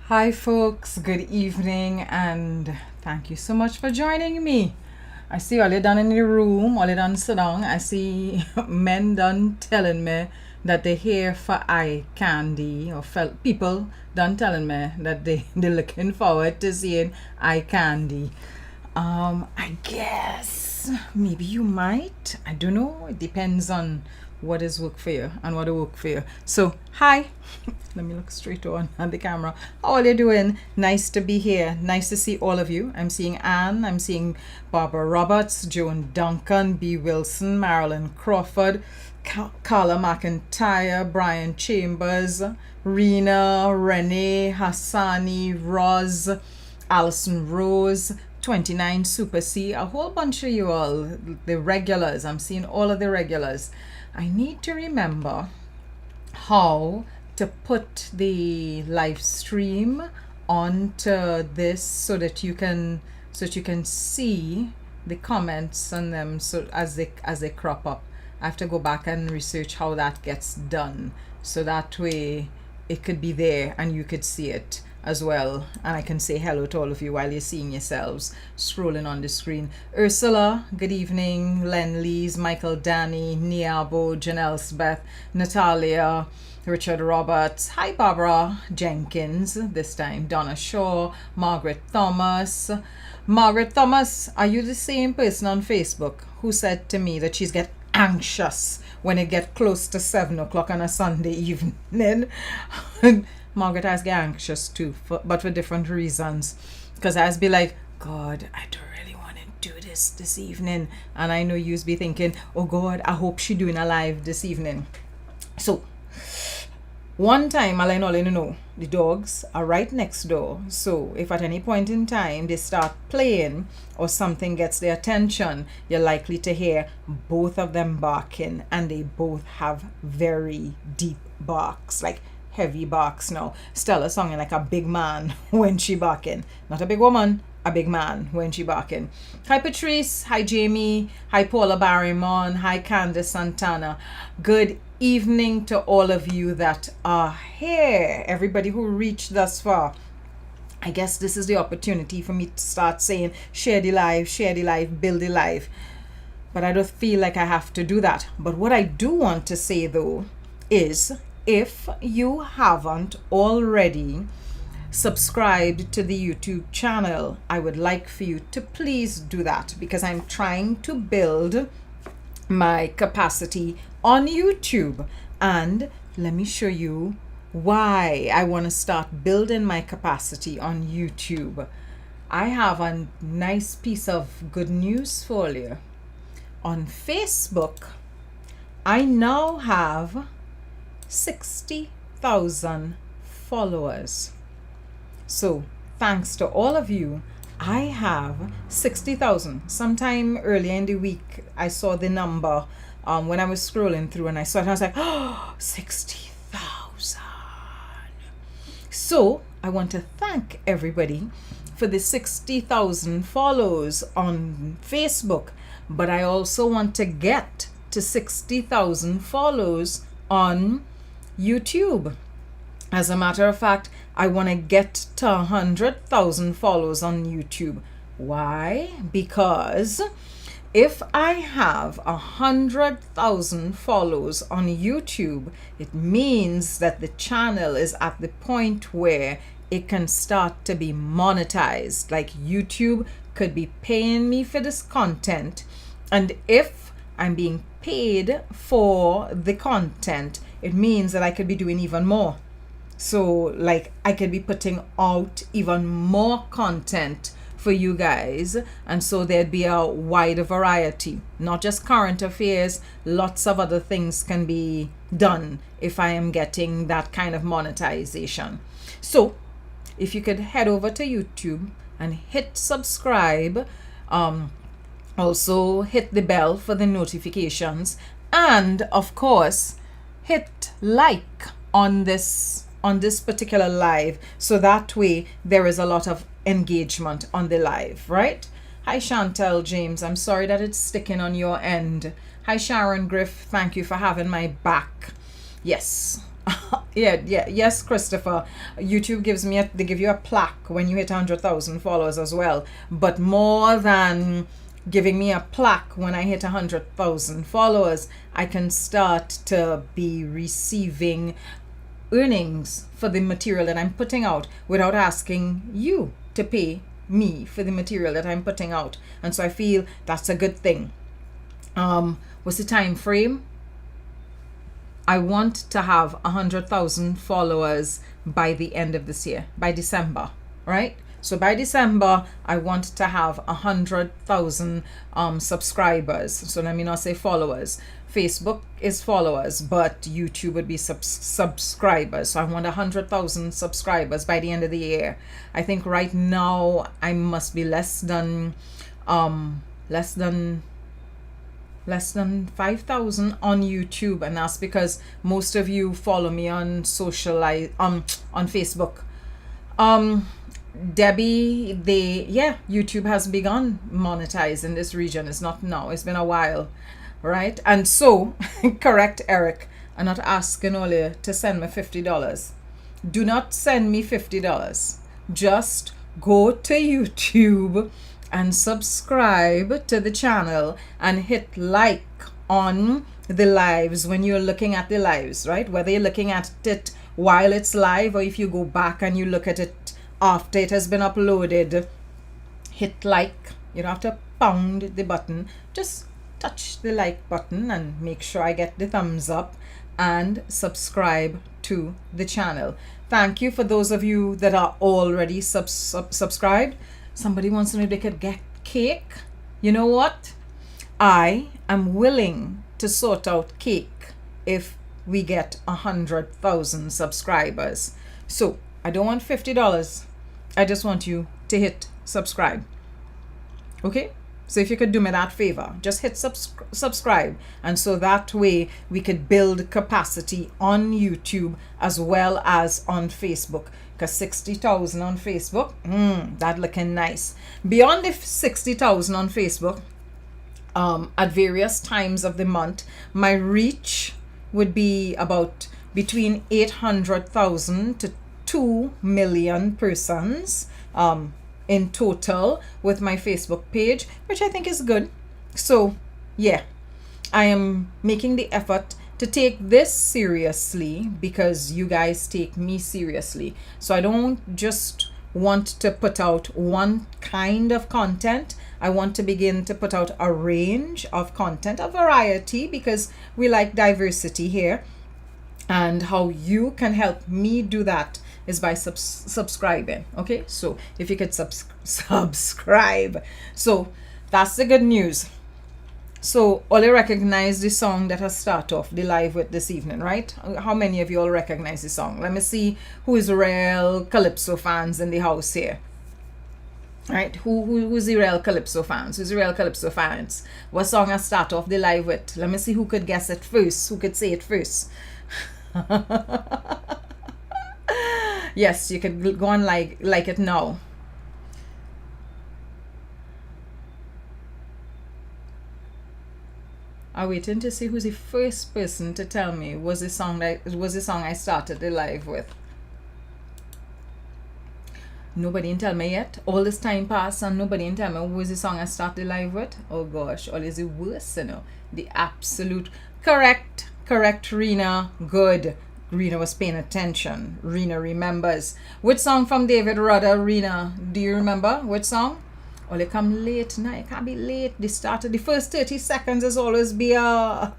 Hi folks, good evening and thank you so much for joining me. I see all you done in the room, all you done sit down. I see men done telling me that they here for eye candy, or people done telling me that they're looking forward to seeing eye candy. I guess maybe you might. I don't know. It depends on what is work for you and what will work for you. So, hi. Let me look straight on the camera. How are you doing? Nice to be here. Nice to see all of you. I'm seeing Anne. I'm seeing Barbara Roberts, Joan Duncan, B. Wilson, Marilyn Crawford, Carla McIntyre, Brian Chambers, Rena, Renee, Hassani, Roz, Alison Rose, 29 Super C, a whole bunch of you all, the regulars. I'm seeing all of the regulars. I need to remember how to put the live stream onto this so that you can see the comments on them, so as they crop up. I have to go back and research how that gets done, so that way it could be there and you could see it as well, and I can say hello to all of you while you're seeing yourselves scrolling on the screen. Ursula, good evening. Len Lees, Michael Danny, Niabo, Janelle Beth, Natalia, Richard Roberts, hi Barbara Jenkins, this time Donna Shaw, Margaret Thomas. Margaret Thomas, are you the same person on Facebook who said to me that she's get anxious when it get close to 7 o'clock on a Sunday evening? Margaret has get anxious too, but for different reasons. Because I be like, God, I don't really want to do this evening. And I know you'd be thinking, oh God, I hope she doing a live this evening. So, one time, I'll let you know, the dogs are right next door. So if at any point in time they start playing or something gets their attention, you're likely to hear both of them barking, and they both have very deep barks, like heavy barks now. Stella sounding like a big man when she barking. Not a big woman, a big man when she barking. Hi Patrice, hi Jamie, hi Paula Barrymon, hi Candace Santana. Good evening to all of you that are here, everybody who reached thus far. I guess this is the opportunity for me to start saying share the live, build the live. But I don't feel like I have to do that. But what I do want to say though is, if you haven't already subscribed to the YouTube channel, I would like for you to please do that, because I'm trying to build my capacity on YouTube. And let me show you why I want to start building my capacity on YouTube. I have a nice piece of good news for you. On Facebook, I now have 60,000 followers. So thanks to all of you, I have 60,000. Sometime earlier in the week, I saw the number when I was scrolling through, and I saw it and I was like, oh, 60,000. So I want to thank everybody for the 60,000 follows on Facebook, but I also want to get to 60,000 follows on YouTube. As a matter of fact, I want to get to 100,000 followers on YouTube. Why? Because if I have 100,000 follows on YouTube, it means that the channel is at the point where it can start to be monetized. Like YouTube could be paying me for this content, and if I'm being paid for the content, it means that I could be doing even more. So like I could be putting out even more content for you guys, and so there'd be a wider variety, not just current affairs, lots of other things can be done if I am getting that kind of monetization. So if you could head over to YouTube and hit subscribe, Also hit the bell for the notifications, and of course hit like on this particular live, so that way there is a lot of engagement on the live, right? Hi Chantel James, I'm sorry that it's sticking on your end. Hi Sharon Griff, thank you for having my back. Yes. Yes, Christopher. YouTube gives me they give you a plaque when you hit 100,000 followers as well. But more than giving me a plaque when I hit 100,000 followers, I can start to be receiving earnings for the material that I'm putting out without asking you to pay me for the material that I'm putting out. And so I feel that's a good thing. What's the time frame? I want to have 100,000 followers by the end of this year, by December, right? So by December, I want to have 100,000 subscribers. So let me not say followers. Facebook is followers, but YouTube would be subscribers. So I want 100,000 subscribers by the end of the year. I think right now I must be less than 5,000 on YouTube, and that's because most of you follow me on on Facebook. Debbie, YouTube has begun monetizing this region. It's not now, it's been a while, right? And so correct, Eric, I'm not asking Ole to send me $50. Do not send me $50. Just go to YouTube and subscribe to the channel and hit like on the lives when you're looking at the lives, right? Whether you're looking at it while it's live or if you go back and you look at it after it has been uploaded, hit like. You don't have to pound the button, just touch the like button and make sure I get the thumbs up and subscribe to the channel. Thank you for those of you that are already subscribed. Somebody wants to know if they could get cake. You know what? I am willing to sort out cake if we get 100,000 subscribers. So I don't want $50. I just want you to hit subscribe. Okay? So if you could do me that favor, just hit subscribe. And so that way we could build capacity on YouTube as well as on Facebook. Because 60,000 on Facebook, that looking nice. Beyond the 60,000 on Facebook, at various times of the month, my reach would be about between 800,000 to 2 million persons in total with my Facebook page, which I think is good. So yeah, I am making the effort to take this seriously because you guys take me seriously. So I don't just want to put out one kind of content. I want to begin to put out a range of content, a variety, because we like diversity here. And how you can help me do that is by subscribing. Okay, so if you could subscribe. So that's the good news. So all you recognize the song that I start off the live with this evening, right? How many of you all recognize the song? Let me see who is real Calypso fans in the house here. Right? Who's the real Calypso fans? Who's the real Calypso fans? What song I start off the live with? Let me see who could guess it first. Who could say it first? Yes, you could go on like it now. I'm waiting to see who's the first person to tell me was the song I started the live with. Nobody can tell me yet. All this time passed and nobody can tell me what was the song I started the live with. Oh gosh, all is the worst, you know. The absolute correct, Rena. Good. Rena was paying attention. Rena remembers. Which song from David Rudder, Rena? Do you remember? Which song? Oh, they come late now. It can't be late. They started. The first 30 seconds is always be a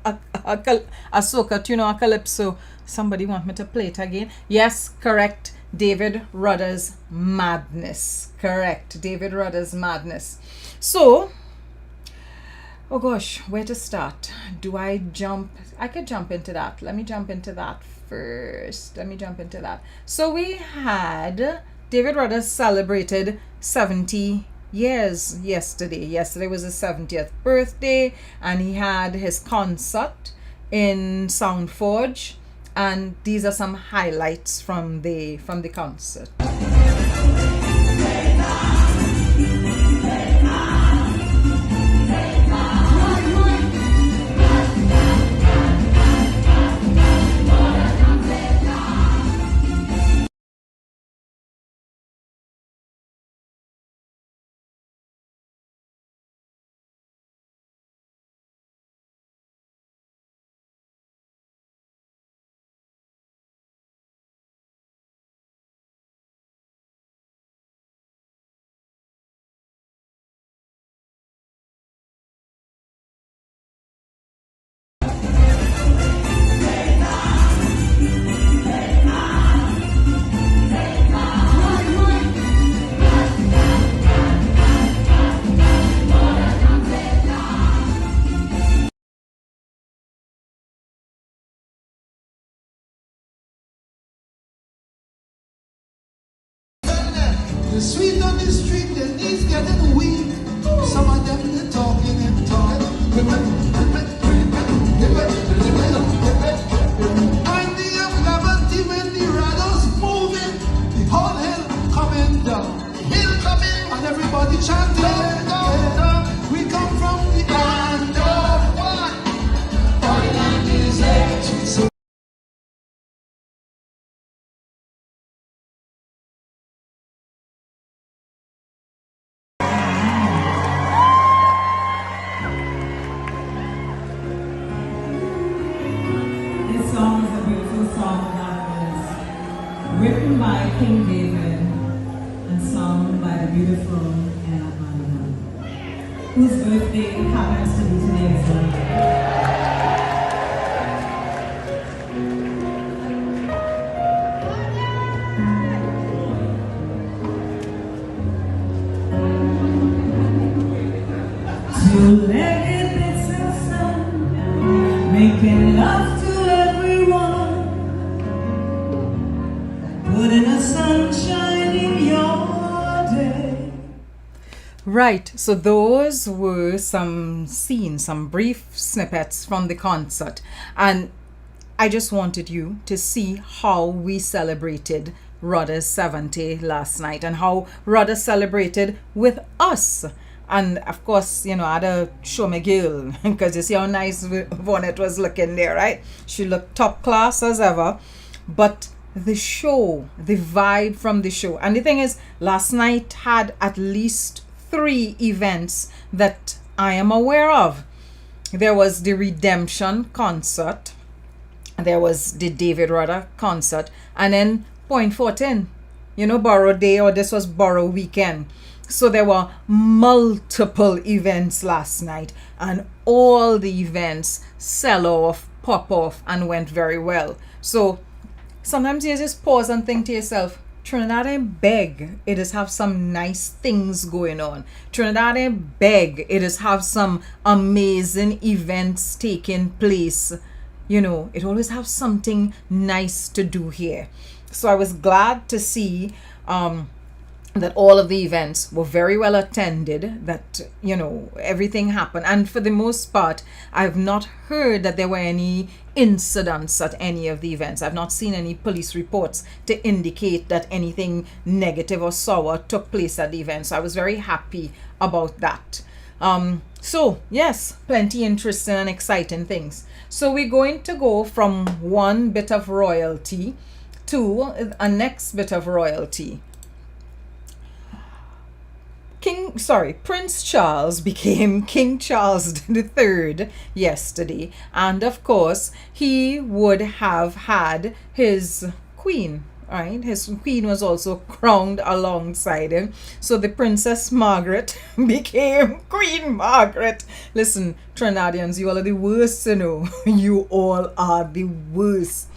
soca tune or a calypso. Somebody want me to play it again? Yes, correct. David Rudder's Madness. Correct. David Rudder's Madness. So, oh gosh, where to start? Do I jump? I could jump into that. Let me jump into that first. So we had David Rudder celebrated 70 years yesterday. Yesterday was his 70th birthday, and he had his concert in Soundforge. And these are some highlights from the concert. The sweet on the street, the knees getting weak. Some of them they're talking and talking. And the M11 when the Rudders moving, the whole hill coming down. The hill coming, and everybody chanting. We come from the land of what? Our land is empty. Written by King David and sung by the beautiful Anna Anna, whose birthday happens to be today as well. Two-legged bits of sun, making love to everyone. Putting a sunshine in your day. Right, so those were some scenes, some brief snippets from the concert. And I just wanted you to see how we celebrated Rudder's 70 last night and how Rudder celebrated with us. And of course, you know, I had to show my girl because you see how nice Vonette was looking there, right? She looked top class as ever. But the show, the vibe from the show. And the thing is, last night had at least 3 events that I am aware of. There was the Redemption concert, there was the David Rudder concert, and then Point 14, you know, Borough Day, or this was Borough Weekend. So there were multiple events last night, and all the events sell off, pop off, and went very well. So sometimes you just pause and think to yourself, Trinidad and beg, it is have some nice things going on. Trinidad and beg, it is have some amazing events taking place. You know, it always have something nice to do here. So I was glad to see that all of the events were very well attended, that, you know, everything happened. And for the most part, I've not heard that there were any incidents at any of the events. I've not seen any police reports to indicate that anything negative or sour took place at the event. So I was very happy about that. So yes, plenty interesting and exciting things. So we're going to go from one bit of royalty to a next bit of royalty. Prince Charles became King Charles III yesterday, and of course he would have had his queen, right? His queen was also crowned alongside him. So the Princess Margaret became Queen Margaret. Listen, Trinidadians, you all are the worst, you know. You all are the worst.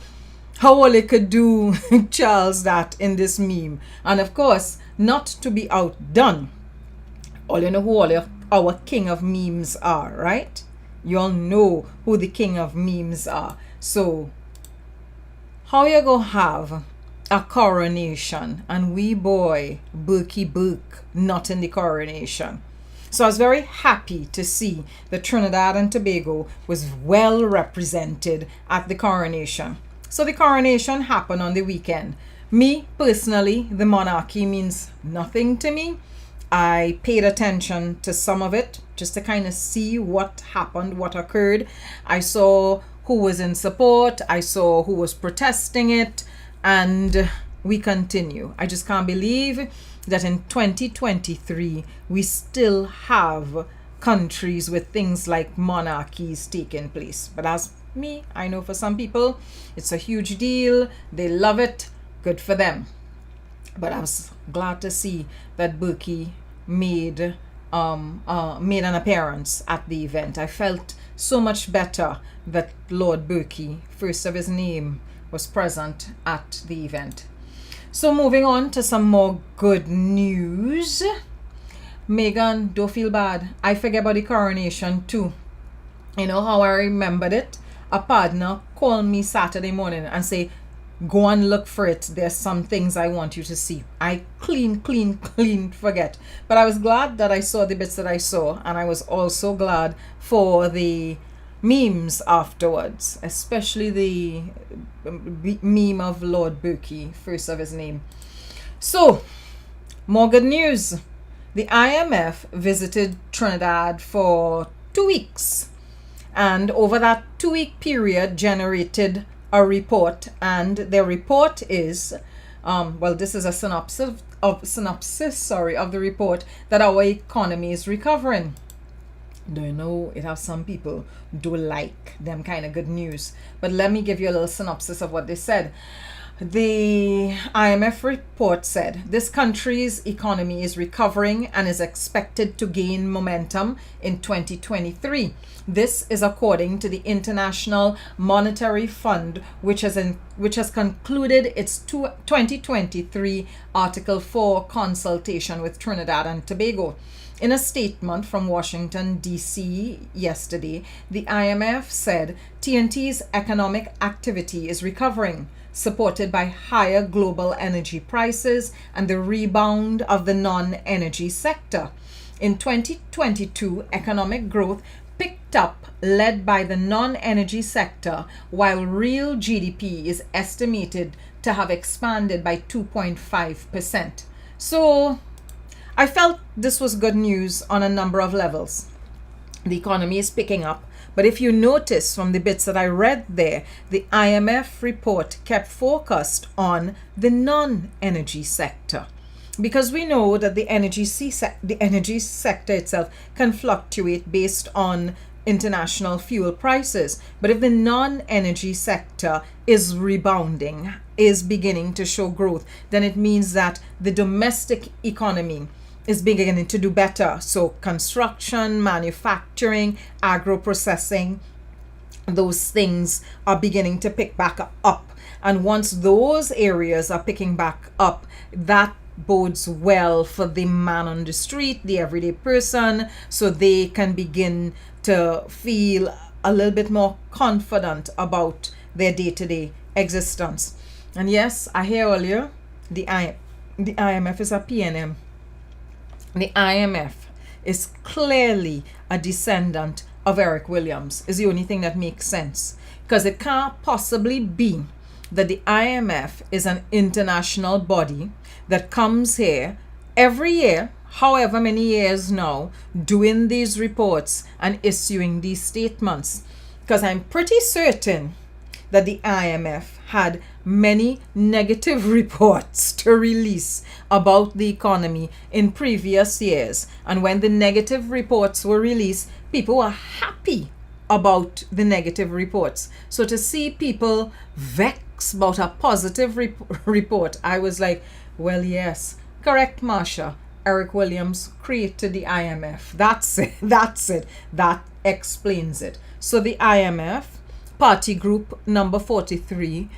How all they could do Charles that in this meme. And of course, not to be outdone, all you know who all of our king of memes are, right? You all know who the king of memes are. So how you gonna have a coronation, and we boy, Bookie Book, not in the coronation. So I was very happy to see that Trinidad and Tobago was well represented at the coronation. So the coronation happened on the weekend. Me, personally, the monarchy means nothing to me. I paid attention to some of it just to kind of see what happened, what occurred. I saw who was in support. I saw who was protesting it. And we continue. I just can't believe that in 2023, we still have countries with things like monarchies taking place. But as me, I know for some people, it's a huge deal. They love it. Good for them. But I was glad to see that Berkey made an appearance at the event. I felt so much better that Lord Berkey, first of his name, was present at the event. So moving on to some more good news. Megan, don't feel bad. I forget about the coronation too. You know how I remembered it? A partner called me Saturday morning and say, go and look for it. There's some things I want you to see. I clean forget. But I was glad that I saw the bits that I saw. And I was also glad for the memes afterwards, especially the meme of Lord Berkey, first of his name. So, more good news. The IMF visited Trinidad for 2 weeks, and over that 2-week period generated a report, and their report is this is a synopsis of the report that our economy is recovering. Do you know it has some people do like them kind of good news, but let me give you a little synopsis of what they said. The IMF report said this country's economy is recovering and is expected to gain momentum in 2023. This is according to the International Monetary Fund, which has concluded its 2023 Article 4 consultation with Trinidad and Tobago. In a statement from Washington, D.C. yesterday, the IMF said TNT's economic activity is recovering, supported by higher global energy prices and the rebound of the non-energy sector. In 2022, economic growth picked up, led by the non-energy sector, while real GDP is estimated to have expanded by 2.5%. So, I felt this was good news on a number of levels. The economy is picking up, but if you notice from the bits that I read there, the IMF report kept focused on the non-energy sector, because we know that the energy sector itself can fluctuate based on international fuel prices. But if the non-energy sector is rebounding, is beginning to show growth, then it means that the domestic economy is beginning to do better. So construction, manufacturing, agro-processing, those things are beginning to pick back up. And once those areas are picking back up, that bodes well for the man on the street, the everyday person, so they can begin to feel a little bit more confident about their day-to-day existence. And yes, I hear earlier, the IMF is a PNM. The IMF is clearly a descendant of Eric Williams, is the only thing that makes sense. Because it can't possibly be that the IMF is an international body that comes here every year, however many years now, doing these reports and issuing these statements. Because I'm pretty certain that the IMF had many negative reports to release about the economy in previous years. And when the negative reports were released, people were happy about the negative reports. So to see people vex about a positive report, I was like, well, yes, correct, Marsha. Eric Williams created the IMF. That's it. That explains it. So the IMF, party group number 43,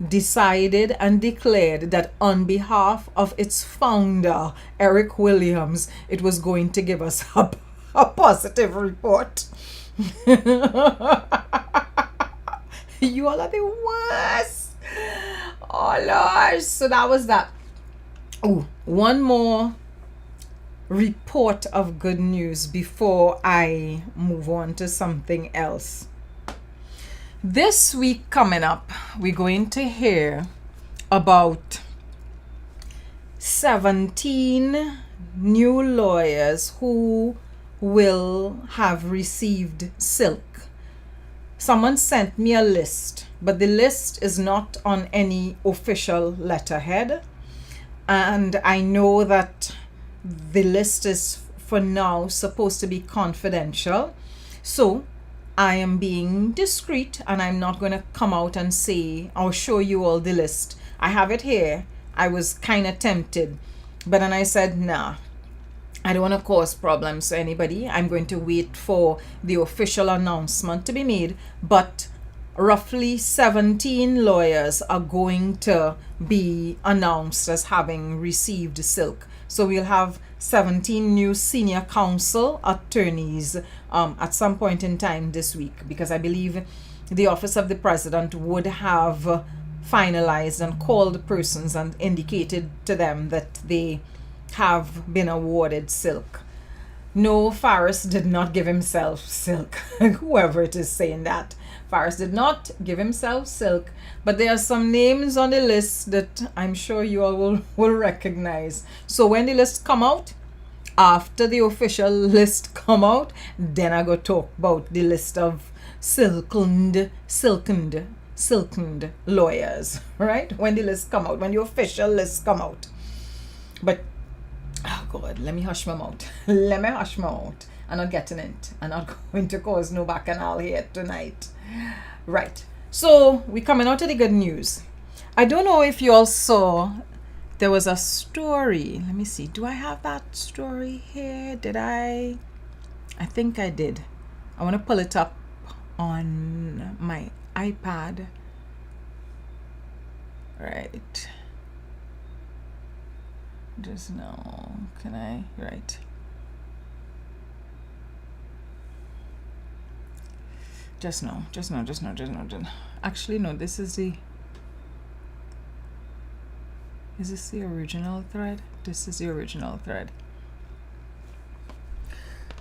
decided and declared that on behalf of its founder, Eric Williams, it was going to give us a positive report. You all are the worst. Oh Lord, so that was that. Oh, one more report of good news before I move on to something else. This week coming up, we're going to hear about 17 new lawyers who will have received silk. Someone sent me a list, but the list is not on any official letterhead. And I know that the list is for now supposed to be confidential. So I am being discreet and I'm not going to come out and say, I'll show you all the list. I have it here. I was kind of tempted, but then I said, nah, I don't want to cause problems to anybody. I'm going to wait for the official announcement to be made. But roughly 17 lawyers are going to be announced as having received silk. So we'll have 17 new senior counsel attorneys at some point in time this week, because I believe the office of the president would have finalized and called persons and indicated to them that they have been awarded silk. No, Faris did not give himself silk. Whoever it is saying that. Faris did not give himself silk, but there are some names on the list that I'm sure you all will recognize. So when the list come out, after the official list come out, then I go talk about the list of silkened lawyers, right? When the list come out, when the official list come out. But oh God, let me hush my mouth. Let me hush my mouth. I'm not getting it. I'm not going to cause no bacchanal here tonight. Right. So we're coming out to the good news. I don't know if you all saw, there was a story. Let me see. Do I have that story here? Did I? I think I did. I want to pull it up on my iPad. Right. Just now. Can I? Right. Just now. Actually, no, this is the... Is this the original thread? This is the original thread.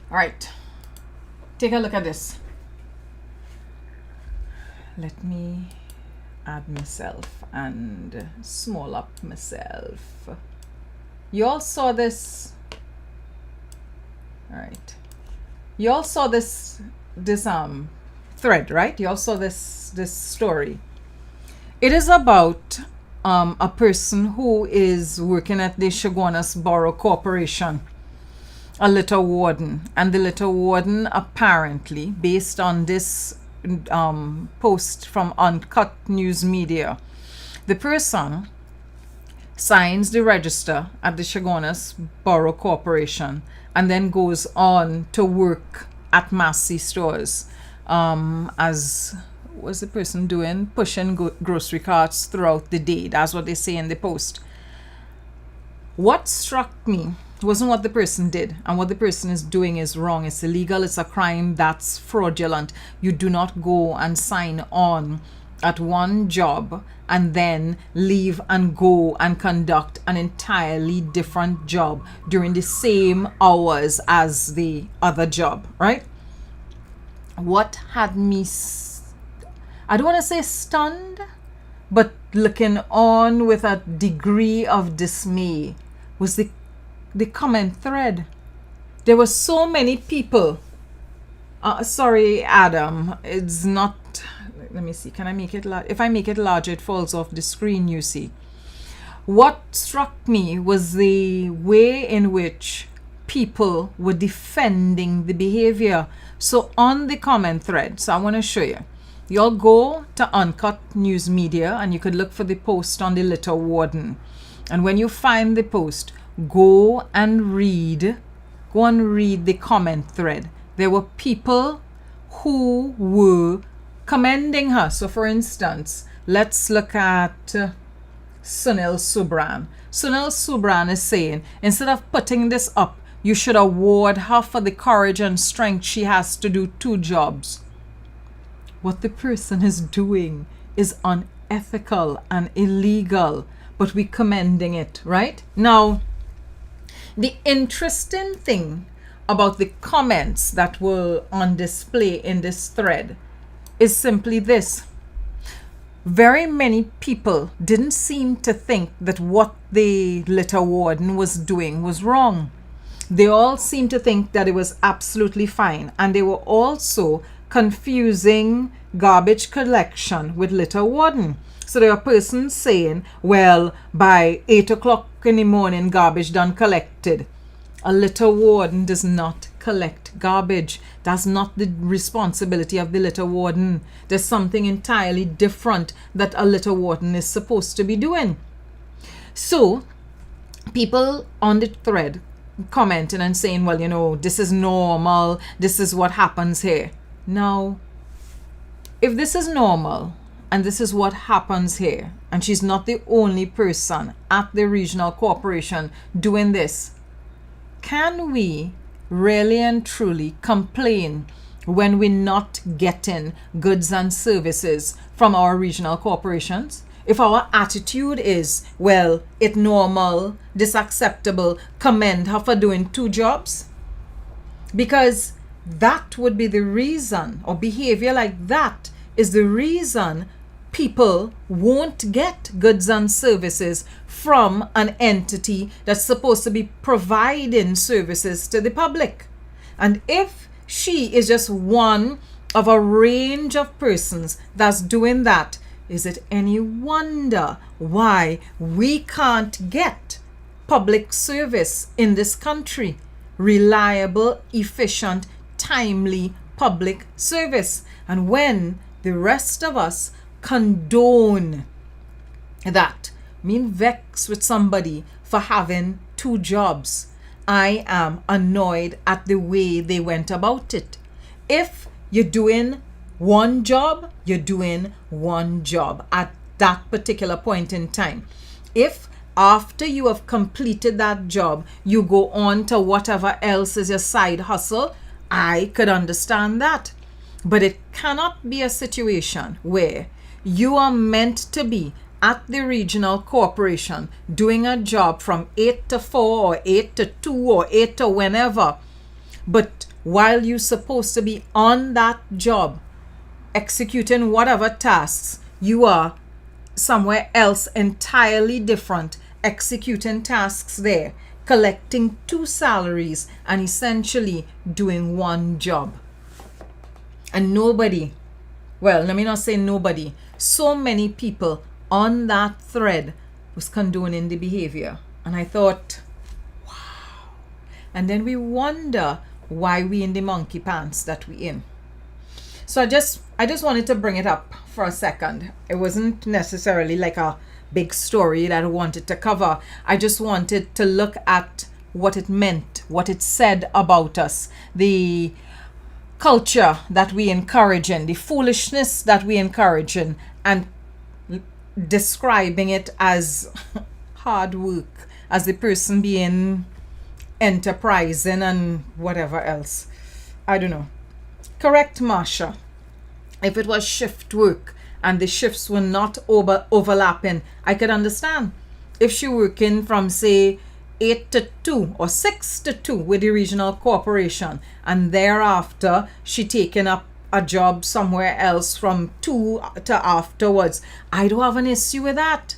All right. Take a look at this. Let me add myself and small up myself. You all saw this. All right. You all saw this thread, right? You all saw this story. It is about a person who is working at the Chaguanas Borough Corporation, a litter warden, and the litter warden apparently, based on this post from Uncut News Media, the person signs the register at the Chaguanas Borough Corporation and then goes on to work at Massey stores as was the person doing, pushing grocery carts throughout the day. That's what they say in the post. What struck me wasn't what the person did, and what the person is doing is wrong. It's illegal. It's a crime. That's fraudulent. You do not go and sign on at one job and then leave and go and conduct an entirely different job during the same hours as the other job, right? What had me, I don't want to say stunned, but looking on with a degree of dismay was the comment thread. There were so many people. Sorry, Adam, it's not, let me see, can I make it large? If I make it larger, it falls off the screen, you see. What struck me was the way in which people were defending the behavior. So on the comment thread, so I want to show you. You'll go to Uncut News Media and you could look for the post on the litter warden. And when you find the post, go and read the comment thread. There were people who were commending her. So for instance, let's look at Sunil Subran. Sunil Subran is saying, instead of putting this up, you should award her for the courage and strength she has to do 2 jobs. What the person is doing is unethical and illegal, but we commending it, right? Now, the interesting thing about the comments that were on display in this thread is simply this. Very many people didn't seem to think that what the litter warden was doing was wrong. They all seemed to think that it was absolutely fine, and they were also confusing garbage collection with litter warden. So there are persons saying, well, by 8 o'clock in the morning, garbage done collected. A litter warden does not collect garbage. That's not the responsibility of the litter warden. There's something entirely different that a litter warden is supposed to be doing. So people on the thread commenting and saying, well, you know, this is normal. This is what happens here. Now, if this is normal and this is what happens here, and she's not the only person at the regional corporation doing this, can we really and truly complain when we're not getting goods and services from our regional corporations? If our attitude is, well, it's normal, this acceptable, commend her for doing 2 jobs? Because that would be the reason, or behavior like that is the reason people won't get goods and services from an entity that's supposed to be providing services to the public. And if she is just one of a range of persons that's doing that, is it any wonder why we can't get public service in this country? Reliable, efficient, timely public service. And when the rest of us condone that, mean vex with somebody for having 2 jobs, I am annoyed at the way they went about it. If you're doing 1 job, you're doing 1 job at that particular point in time. If after you have completed that job, you go on to whatever else is your side hustle, I could understand that. But it cannot be a situation where you are meant to be at the regional corporation doing a job from 8 to 4 or 8 to 2 or 8 to whenever. But while you're supposed to be on that job, executing whatever tasks, you are somewhere else entirely different, executing tasks there, collecting 2 salaries and essentially doing 1 job. And nobody, well, let me not say nobody, so many people on that thread was condoning the behavior. And I thought, wow. And then we wonder why we in the monkey pants that we in. So I just wanted to bring it up for a second. It wasn't necessarily like a big story that I wanted to cover. I just wanted to look at what it meant, what it said about us, the culture that we encouraging, the foolishness that we encouraging, and describing it as hard work, as the person being enterprising and whatever else. I don't know. Correct, Marsha. If it was shift work and the shifts were not overlapping, I could understand. If she working from, say, 8 to 2 or 6 to 2 with the regional corporation, and thereafter she taking up a job somewhere else from 2 to afterwards, I don't have an issue with that.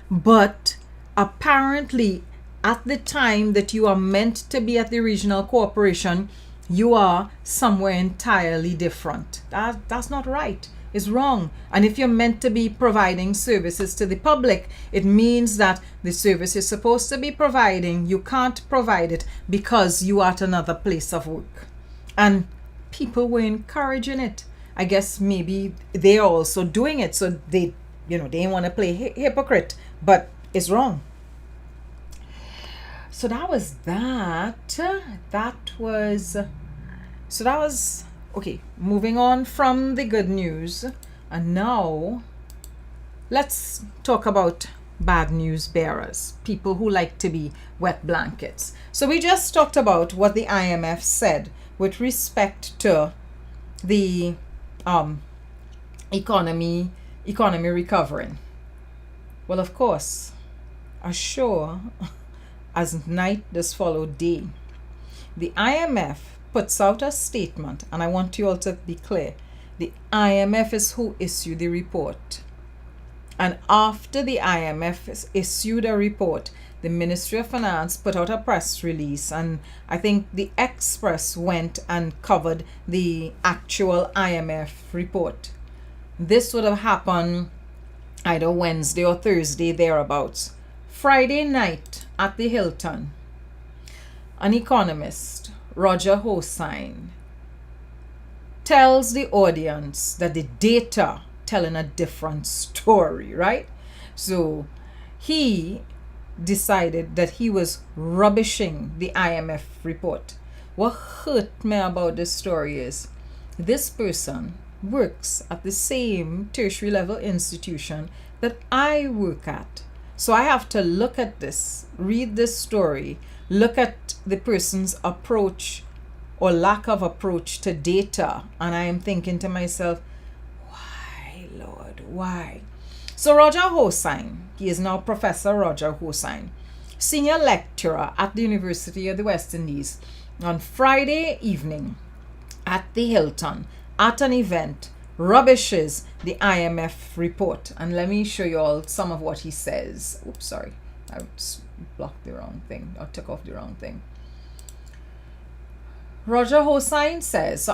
But apparently at the time that you are meant to be at the regional corporation, you are somewhere entirely different. That's not right. It's wrong. And if you're meant to be providing services to the public, it means that the service you're supposed to be providing, you can't provide it because you are at another place of work. And people were encouraging it. I guess maybe they're also doing it, so they didn't want to play hypocrite, but it's wrong. So that was that. That was okay. Moving on from the good news, and now let's talk about bad news bearers, people who like to be wet blankets. So we just talked about what the IMF said with respect to the economy economy recovering? Well, of course, as sure as night does follow day, the IMF puts out a statement, and I want you all to be clear. The IMF is who issued the report. And after the IMF has issued a report, the Ministry of Finance put out a press release, and I think the Express went and covered the actual IMF report. This would have happened either Wednesday or Thursday, thereabouts. Friday night at the Hilton, an economist, Rudder tells the audience that the data telling a different story, right? So he decided that he was rubbishing the IMF report. What hurt me about this story is this person works at the same tertiary level institution that I work at. So I have to look at this, read this story, look at the person's approach or lack of approach to data, and I am thinking to myself, why, Lord, why? So Roger Hossain, he is now Professor Roger Hossain, senior lecturer at the University of the West Indies, on Friday evening at the Hilton at an event rubbishes the IMF report. And let me show you all some of what he says. Oops, sorry, I blocked the wrong thing, or took off the wrong thing. Roger Hossain says,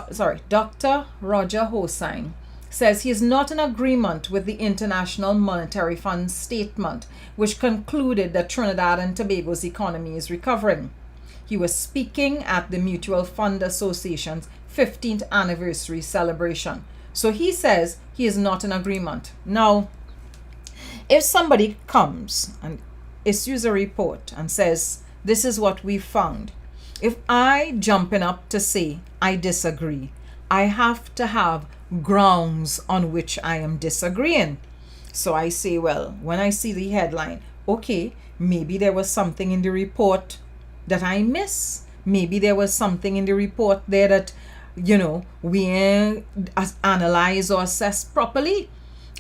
Dr. Roger Hossain says he is not in agreement with the International Monetary Fund statement, which concluded that Trinidad and Tobago's economy is recovering. He was speaking at the Mutual Fund Association's 15th anniversary celebration. So he says he is not in agreement. Now, if somebody comes and issues a report and says, this is what we found, if I jumping up to say I disagree, I have to have grounds on which I am disagreeing. So I say, well, when I see the headline, okay, maybe there was something in the report that I miss. Maybe there was something in the report there that, we analyze or assess properly.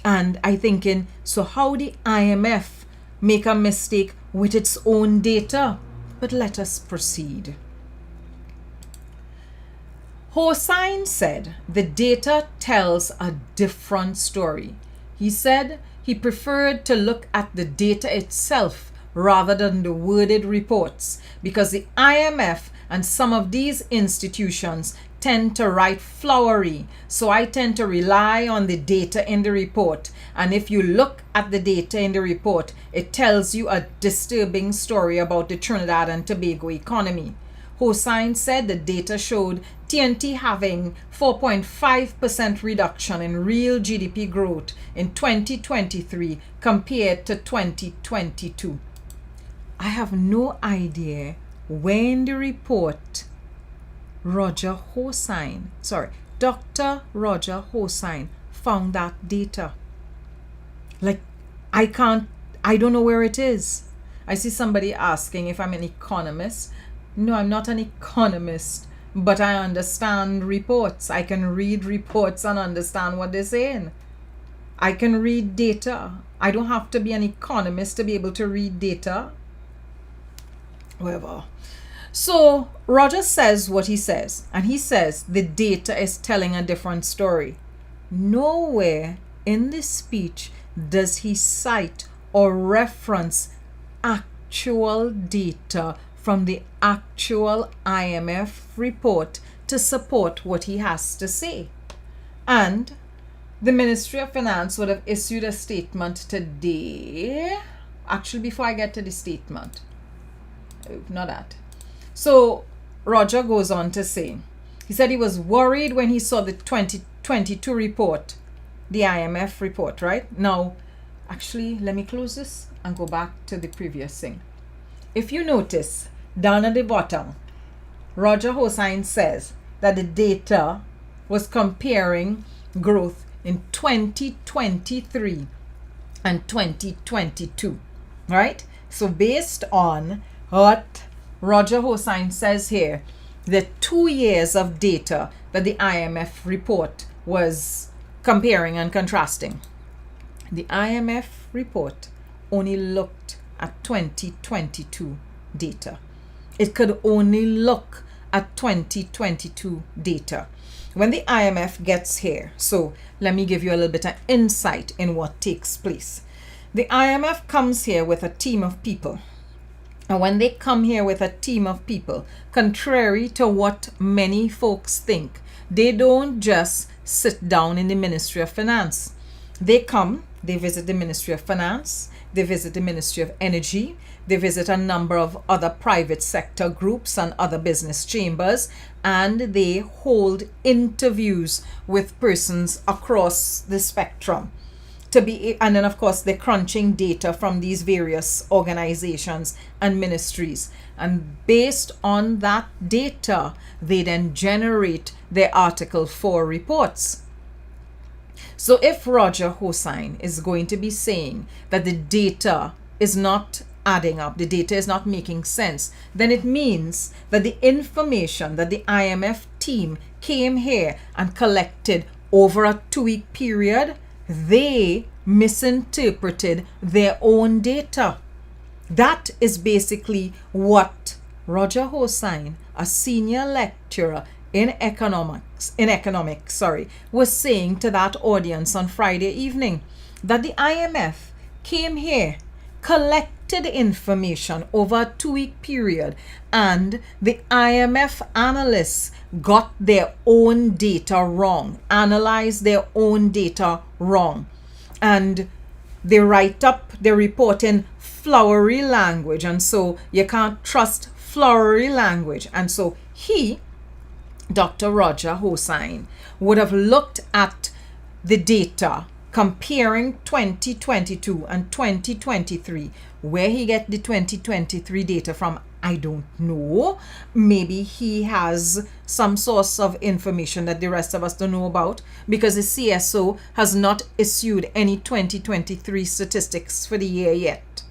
And I thinking, so how the IMF make a mistake with its own data? But let us proceed. Hossain said the data tells a different story. He said he preferred to look at the data itself rather than the worded reports, because the IMF and some of these institutions tend to write flowery. So I tend to rely on the data in the report. And if you look at the data in the report, it tells you a disturbing story about the Trinidad and Tobago economy. Hossain said the data showed TNT having 4.5% reduction in real GDP growth in 2023 compared to 2022. I have no idea when the report Dr. Roger Hossain found that data. Like, I don't know where it is. I see somebody asking if I'm an economist. No, I'm not an economist, but I understand reports. I can read reports and understand what they're saying. I can read data. I don't have to be an economist to be able to read data. Whatever. So Roger says what he says, and he says the data is telling a different story. Nowhere in this speech does he cite or reference actual data from the actual IMF report to support what he has to say. And the Ministry of Finance would have issued a statement today. Actually, before I get to the statement, not that. So Roger goes on to say, he said he was worried when he saw the 2022 report, the IMF report, right? Now, actually, let me close this and go back to the previous thing. If you notice, down at the bottom, Roger Hossain says that the data was comparing growth in 2023 and 2022, right? So based on what Roger Hossain says here, the 2 years of data that the IMF report was comparing and contrasting. The IMF report only looked at 2022 data. It could only look at 2022 data. When the IMF gets here, so let me give you a little bit of insight in what takes place. The IMF comes here with a team of people. And when they come here with a team of people, contrary to what many folks think, they don't just sit down in the Ministry of Finance. They come, they visit the Ministry of Finance, they visit the Ministry of Energy, they visit a number of other private sector groups and other business chambers, and they hold interviews with persons across the spectrum. And then of course they're crunching data from these various organizations and ministries, and based on that data they then generate their Article 4 reports. So if Roger Hossain is going to be saying that the data is not adding up, the data is not making sense, then it means that the information that the IMF team came here and collected over a 2-week period, they misinterpreted their own data. That is basically what Roger Hossain, a senior lecturer in economics, was saying to that audience on Friday evening, that the IMF came here, collected information over a 2-week period, and the IMF analysts got their own data wrong, analyzed their own data wrong, and they write up their report in flowery language, and so you can't trust flowery language. And so Dr. Roger Hossain, would have looked at the data comparing 2022 and 2023. Where he get the 2023 data from, I don't know. Maybe he has some source of information that the rest of us don't know about, because the CSO has not issued any 2023 statistics for the year yet.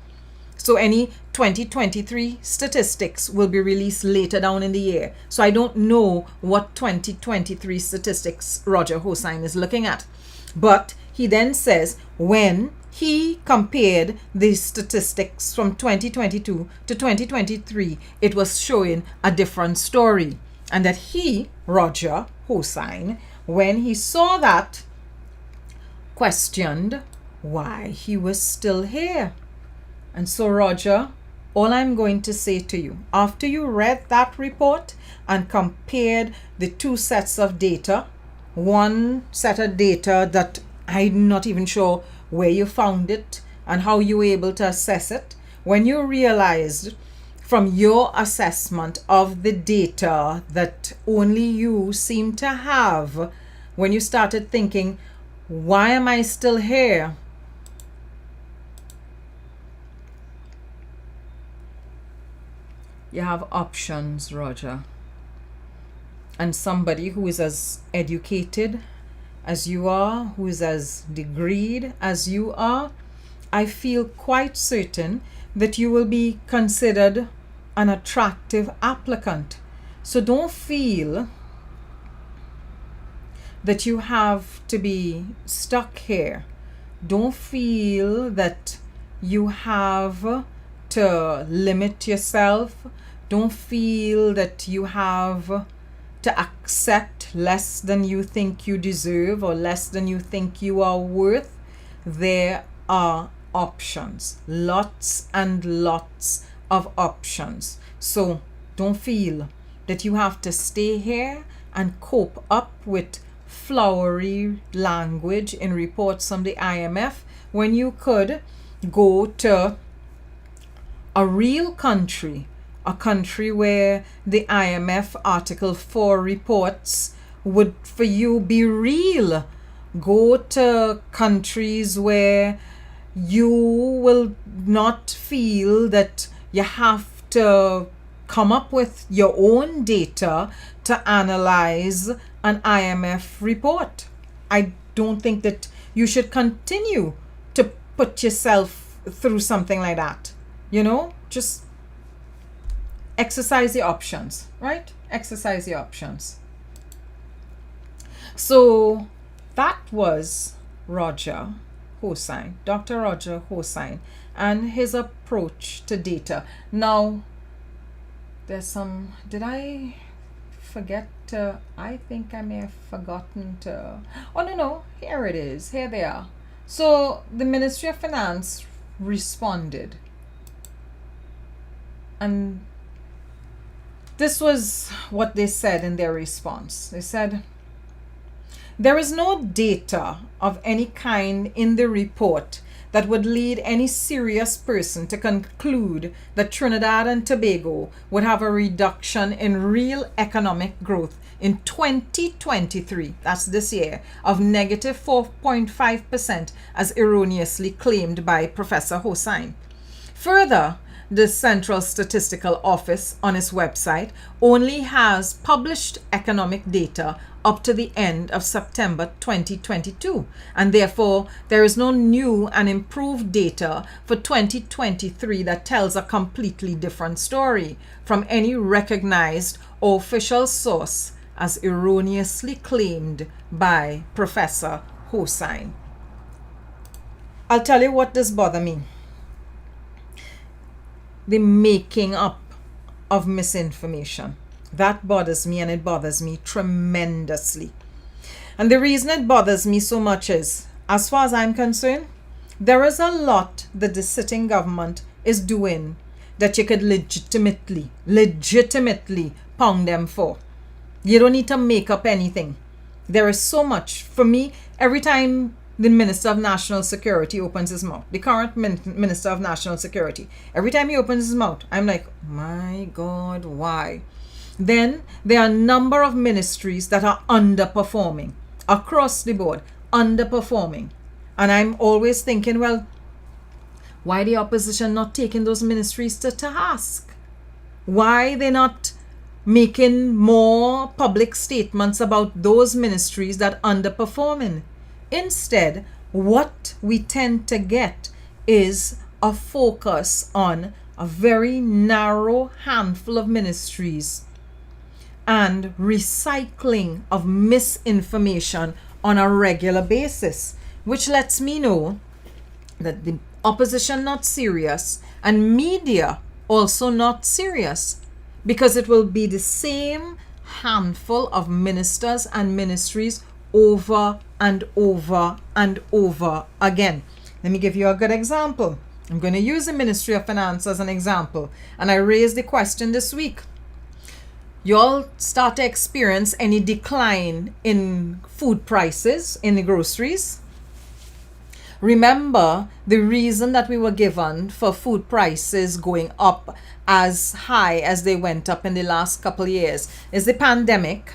So any 2023 statistics will be released later down in the year. So I don't know what 2023 statistics Roger Hossain is looking at. But he then says when he compared the statistics from 2022 to 2023, it was showing a different story. And that Roger Hossain, when he saw that, questioned why he was still here. And so, Roger, all I'm going to say to you, after you read that report and compared the two sets of data, one set of data that I'm not even sure where you found it and how you were able to assess it, when you realized from your assessment of the data that only you seem to have, when you started thinking, why am I still here? You have options, Roger. And somebody who is as educated as you are, who is as degreed as you are, I feel quite certain that you will be considered an attractive applicant. So don't feel that you have to be stuck here. Don't feel that you have to limit yourself. Don't feel that you have to accept less than you think you deserve or less than you think you are worth. There are options, lots and lots of options. So don't feel that you have to stay here and cope up with flowery language in reports from the IMF when you could go to a real country, a country where the IMF Article 4 reports would for you be real. Go to countries where you will not feel that you have to come up with your own data to analyze an IMF report. I don't think that you should continue to put yourself through something like that. You know, just exercise your options, right? Exercise your options. So that was Roger Hossain, Dr. Roger Hossain, and his approach to data. Now, there's some, did I forget to, I think I may have forgotten to, oh no, here it is, here they are. So the Ministry of Finance responded, and this was what they said in their response. They said, there is no data of any kind in the report that would lead any serious person to conclude that Trinidad and Tobago would have a reduction in real economic growth in 2023, that's this year, of negative 4.5% as erroneously claimed by Professor Hossain. Further, the Central Statistical Office on its website only has published economic data up to the end of September 2022, and therefore there is no new and improved data for 2023 that tells a completely different story from any recognized or official source as erroneously claimed by Professor Hossain. I'll tell you what does bother me. The making up of misinformation. That bothers me, and it bothers me tremendously. And the reason it bothers me so much is, as far as I'm concerned, there is a lot that the sitting government is doing that you could legitimately pound them for. You don't need to make up anything. There is so much. For me, every time the Minister of National Security opens his mouth, the current Minister of National Security, every time he opens his mouth, I'm like, my God, why? Then there are a number of ministries that are underperforming across the board, underperforming. And I'm always thinking, well, why the opposition not taking those ministries to task? Why they not making more public statements about those ministries that underperforming? Instead, what we tend to get is a focus on a very narrow handful of ministries and recycling of misinformation on a regular basis, which lets me know that the opposition not serious and media also not serious, because it will be the same handful of ministers and ministries over and over and over again. Let me give you a good example. I'm going to use the Ministry of Finance as an example, and I raised the question this week. You all start to experience any decline in food prices in the groceries? Remember, the reason that we were given for food prices going up as high as they went up in the last couple of years is the pandemic,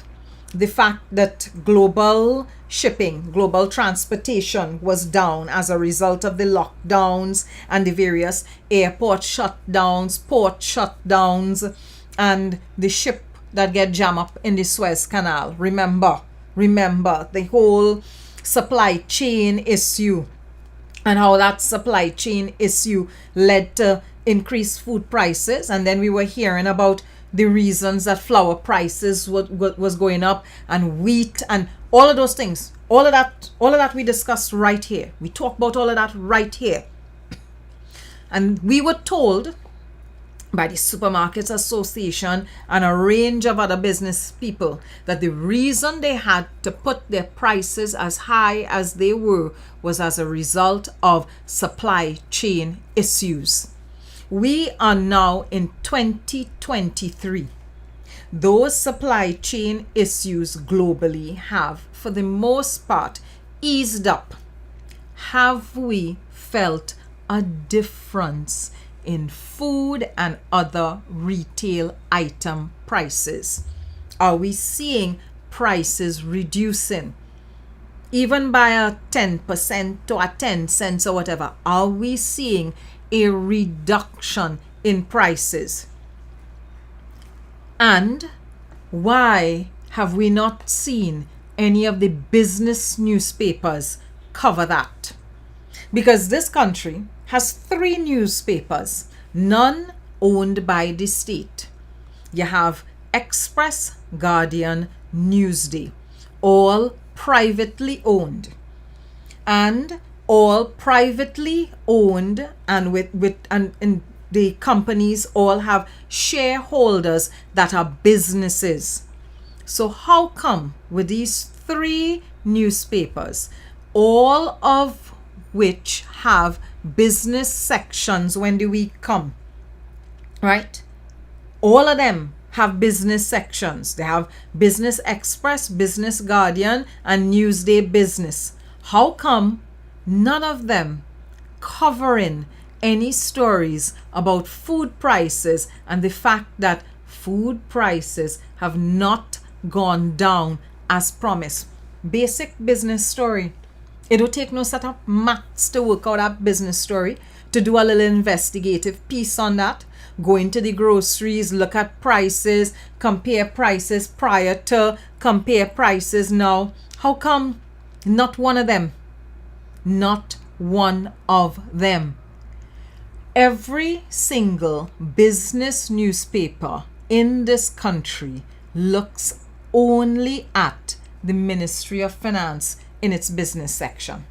the fact that global shipping, global transportation was down as a result of the lockdowns and the various airport shutdowns, port shutdowns, and the ship that get jammed up in the Suez Canal. Remember the whole supply chain issue and how that supply chain issue led to increased food prices. And then we were hearing about the reasons that flour prices was going up, and wheat, and all of those things. All of that we discussed right here. We talked about all of that right here. And we were told by the Supermarkets Association and a range of other business people that the reason they had to put their prices as high as they were was as a result of supply chain issues. We are now in 2023. Those supply chain issues globally have, for the most part, eased up. Have we felt a difference in food and other retail item prices? Are we seeing prices reducing? Even by a 10% or a 10 cents or whatever, are we seeing a reduction in prices? And why have we not seen any of the business newspapers cover that? Because this country has 3 newspapers, none owned by the state. You have Express, Guardian, Newsday, all privately owned. And all privately owned, and and the companies all have shareholders that are businesses. So how come with these three newspapers, all of which have business sections when the week come, right? All of them have business sections. They have Business Express, Business Guardian, and Newsday Business. How come none of them covering any stories about food prices and the fact that food prices have not gone down as promised? Basic business story. It don't take no set of maths to work out that business story, to do a little investigative piece on that, go into the groceries, look at prices, compare prices prior to, compare prices now. How come not one of them? Not one of them. Every single business newspaper in this country looks only at the Ministry of Finance in its business section.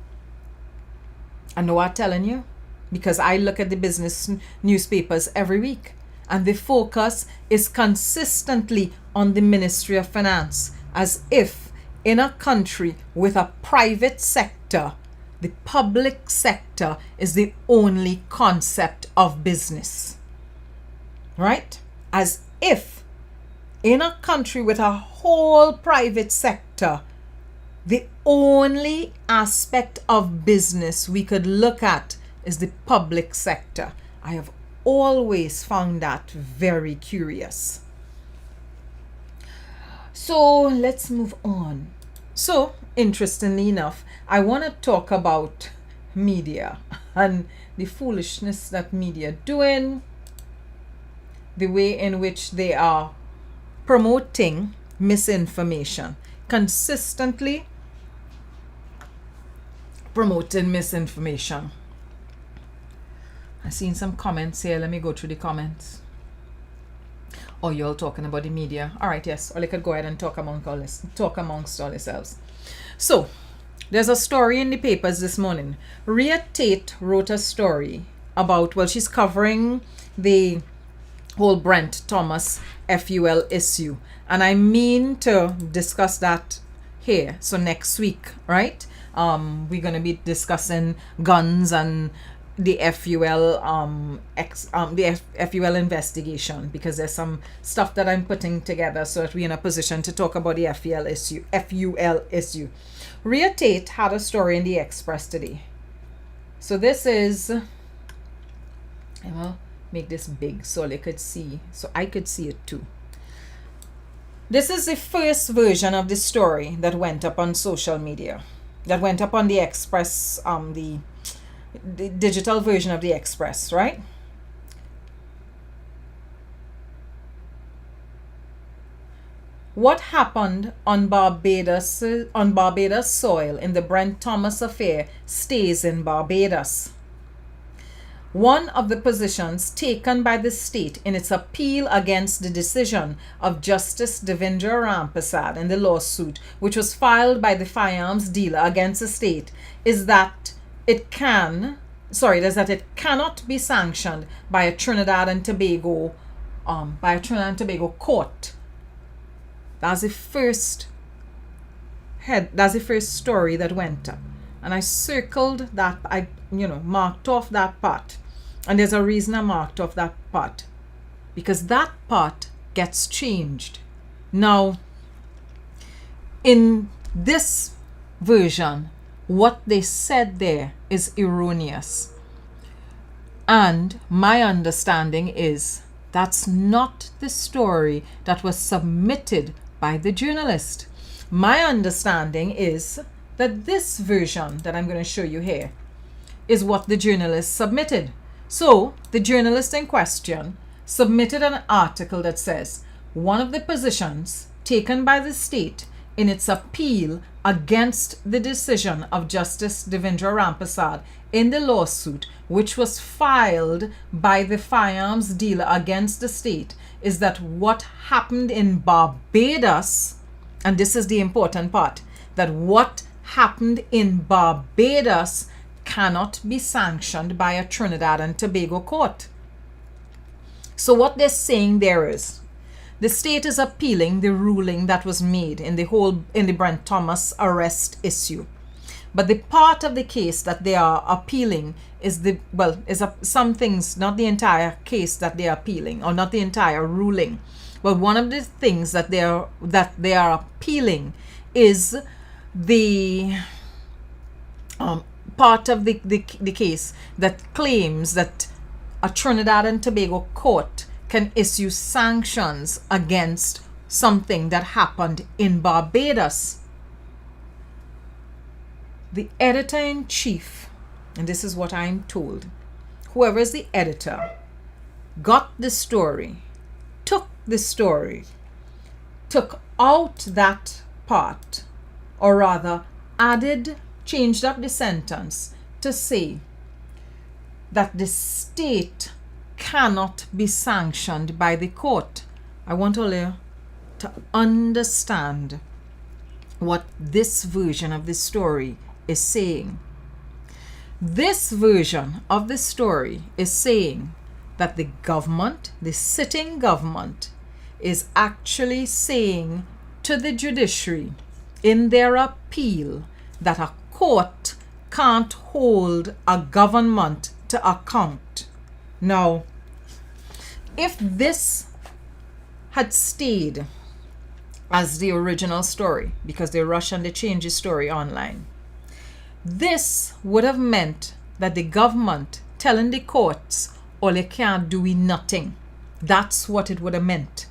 I know I'm telling you, because I look at the business newspapers every week, and the focus is consistently on the Ministry of Finance, as if in a country with a private sector, the public sector is the only concept of business. Right? As if in a country with a whole private sector, the only aspect of business we could look at is the public sector. I have always found that very curious. So let's move on. So interestingly enough, I want to talk about media and the foolishness that media doing, the way in which they are promoting misinformation, consistently promoting misinformation. I've seen some comments here. Let me go through the comments. Oh, you're all talking about the media. All right, yes. Or I could go ahead and talk amongst all yourselves. So, there's a story in the papers this morning. Rhea Tate wrote a story about, well, she's covering the whole Brent Thomas FUL issue. And I mean to discuss that here. So next week, right? We're going to be discussing guns and the FUL FUL investigation, because there's some stuff that I'm putting together so that we're in a position to talk about the FUL issue. Rhea Tate had a story in the Express today. So this is, I will make this big so I could see it too. This is the first version of the story that went up on social media, that went up on the Express, the digital version of the Express, right? What happened on Barbados soil in the Brent Thomas affair stays in Barbados. One of the positions taken by the state in its appeal against the decision of Justice Devendra Rampersad in the lawsuit, which was filed by the firearms dealer against the state, is that it cannot be sanctioned by a Trinidad and Tobago court. That's the first story that went up, and I circled that. I marked off that part, and there's a reason I marked off that part, because that part gets changed now. In this version, what they said there is erroneous, and my understanding is that's not the story that was submitted by the journalist. My understanding is that this version that I'm going to show you here is what the journalist submitted. So the journalist in question submitted an article that says one of the positions taken by the state in its appeal against the decision of Justice Devendra Rampersad in the lawsuit, which was filed by the firearms dealer against the state, is that what happened in Barbados, and this is the important part, that what happened in Barbados cannot be sanctioned by a Trinidad and Tobago court. So what they're saying there is, the state is appealing the ruling that was made in the Brent Thomas arrest issue. But the part of the case that they are appealing is some things, not the entire case that they are appealing, or not the entire ruling. But one of the things that they are appealing is the part of the case that claims that a Trinidad and Tobago court can issue sanctions against something that happened in Barbados. The editor-in-chief, and this is what I'm told, whoever is the editor, got the story, took the story, took out that part, or rather changed up the sentence to say that the state cannot be sanctioned by the court. I want all you to understand what this version of the story is saying. This version of the story is saying that the government, the sitting government, is actually saying to the judiciary in their appeal that a court can't hold a government to account. Now, if this had stayed as the original story, because they rush and they change the story online, this would have meant that the government telling the courts, all you can't do is nothing. That's what it would have meant.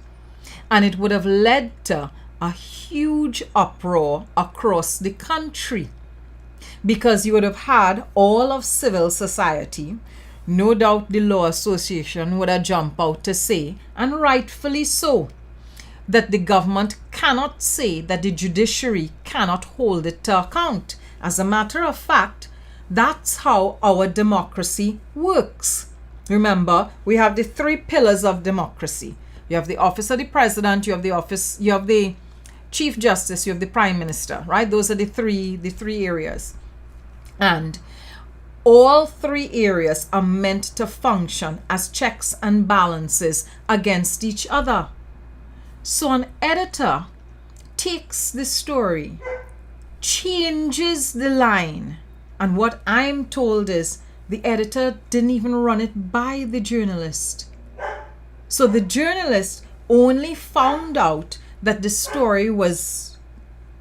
And it would have led to a huge uproar across the country, because you would have had all of civil society, no doubt the Law Association would have jumped out to say, and rightfully so, that the government cannot say that the judiciary cannot hold it to account. As a matter of fact, that's how our democracy works. Remember, we have the three pillars of democracy. You have the office of the president, you have the chief justice, you have the prime minister, right? Those are the three areas. And all three areas are meant to function as checks and balances against each other. So an editor takes the story, changes the line, and what I'm told is the editor didn't even run it by the journalist. So the journalist only found out that the story was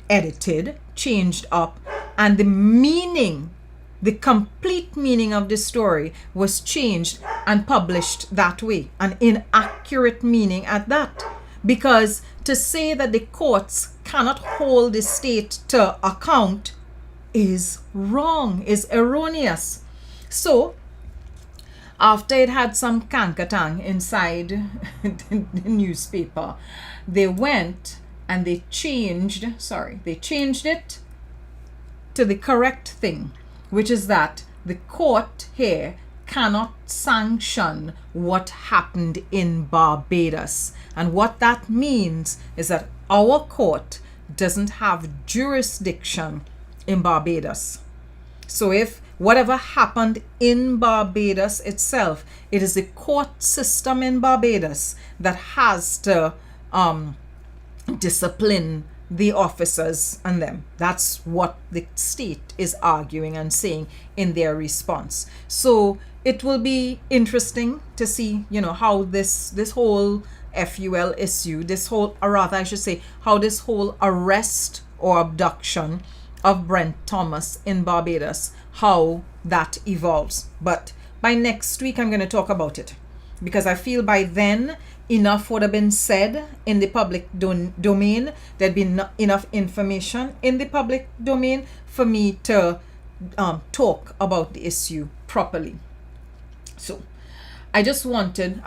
edited, changed up, and the complete meaning of the story was changed and published that way, an inaccurate meaning at that. Because to say that the courts cannot hold the state to account is wrong, is erroneous. So, after it had some kankatang inside the newspaper, they went and they changed it to the correct thing, which is that the court here cannot sanction what happened in Barbados. And what that means is that our court doesn't have jurisdiction in Barbados. So if whatever happened in Barbados itself, it is the court system in Barbados that has to discipline the officers and them. That's what the state is arguing and saying in their response. So it will be interesting to see, how this whole FUL issue, how this whole arrest or abduction of Brent Thomas in Barbados, how that evolves. But by next week, I'm going to talk about it, because I feel by then enough would have been said in the public domain. There'd been enough information in the public domain for me to talk about the issue properly. So I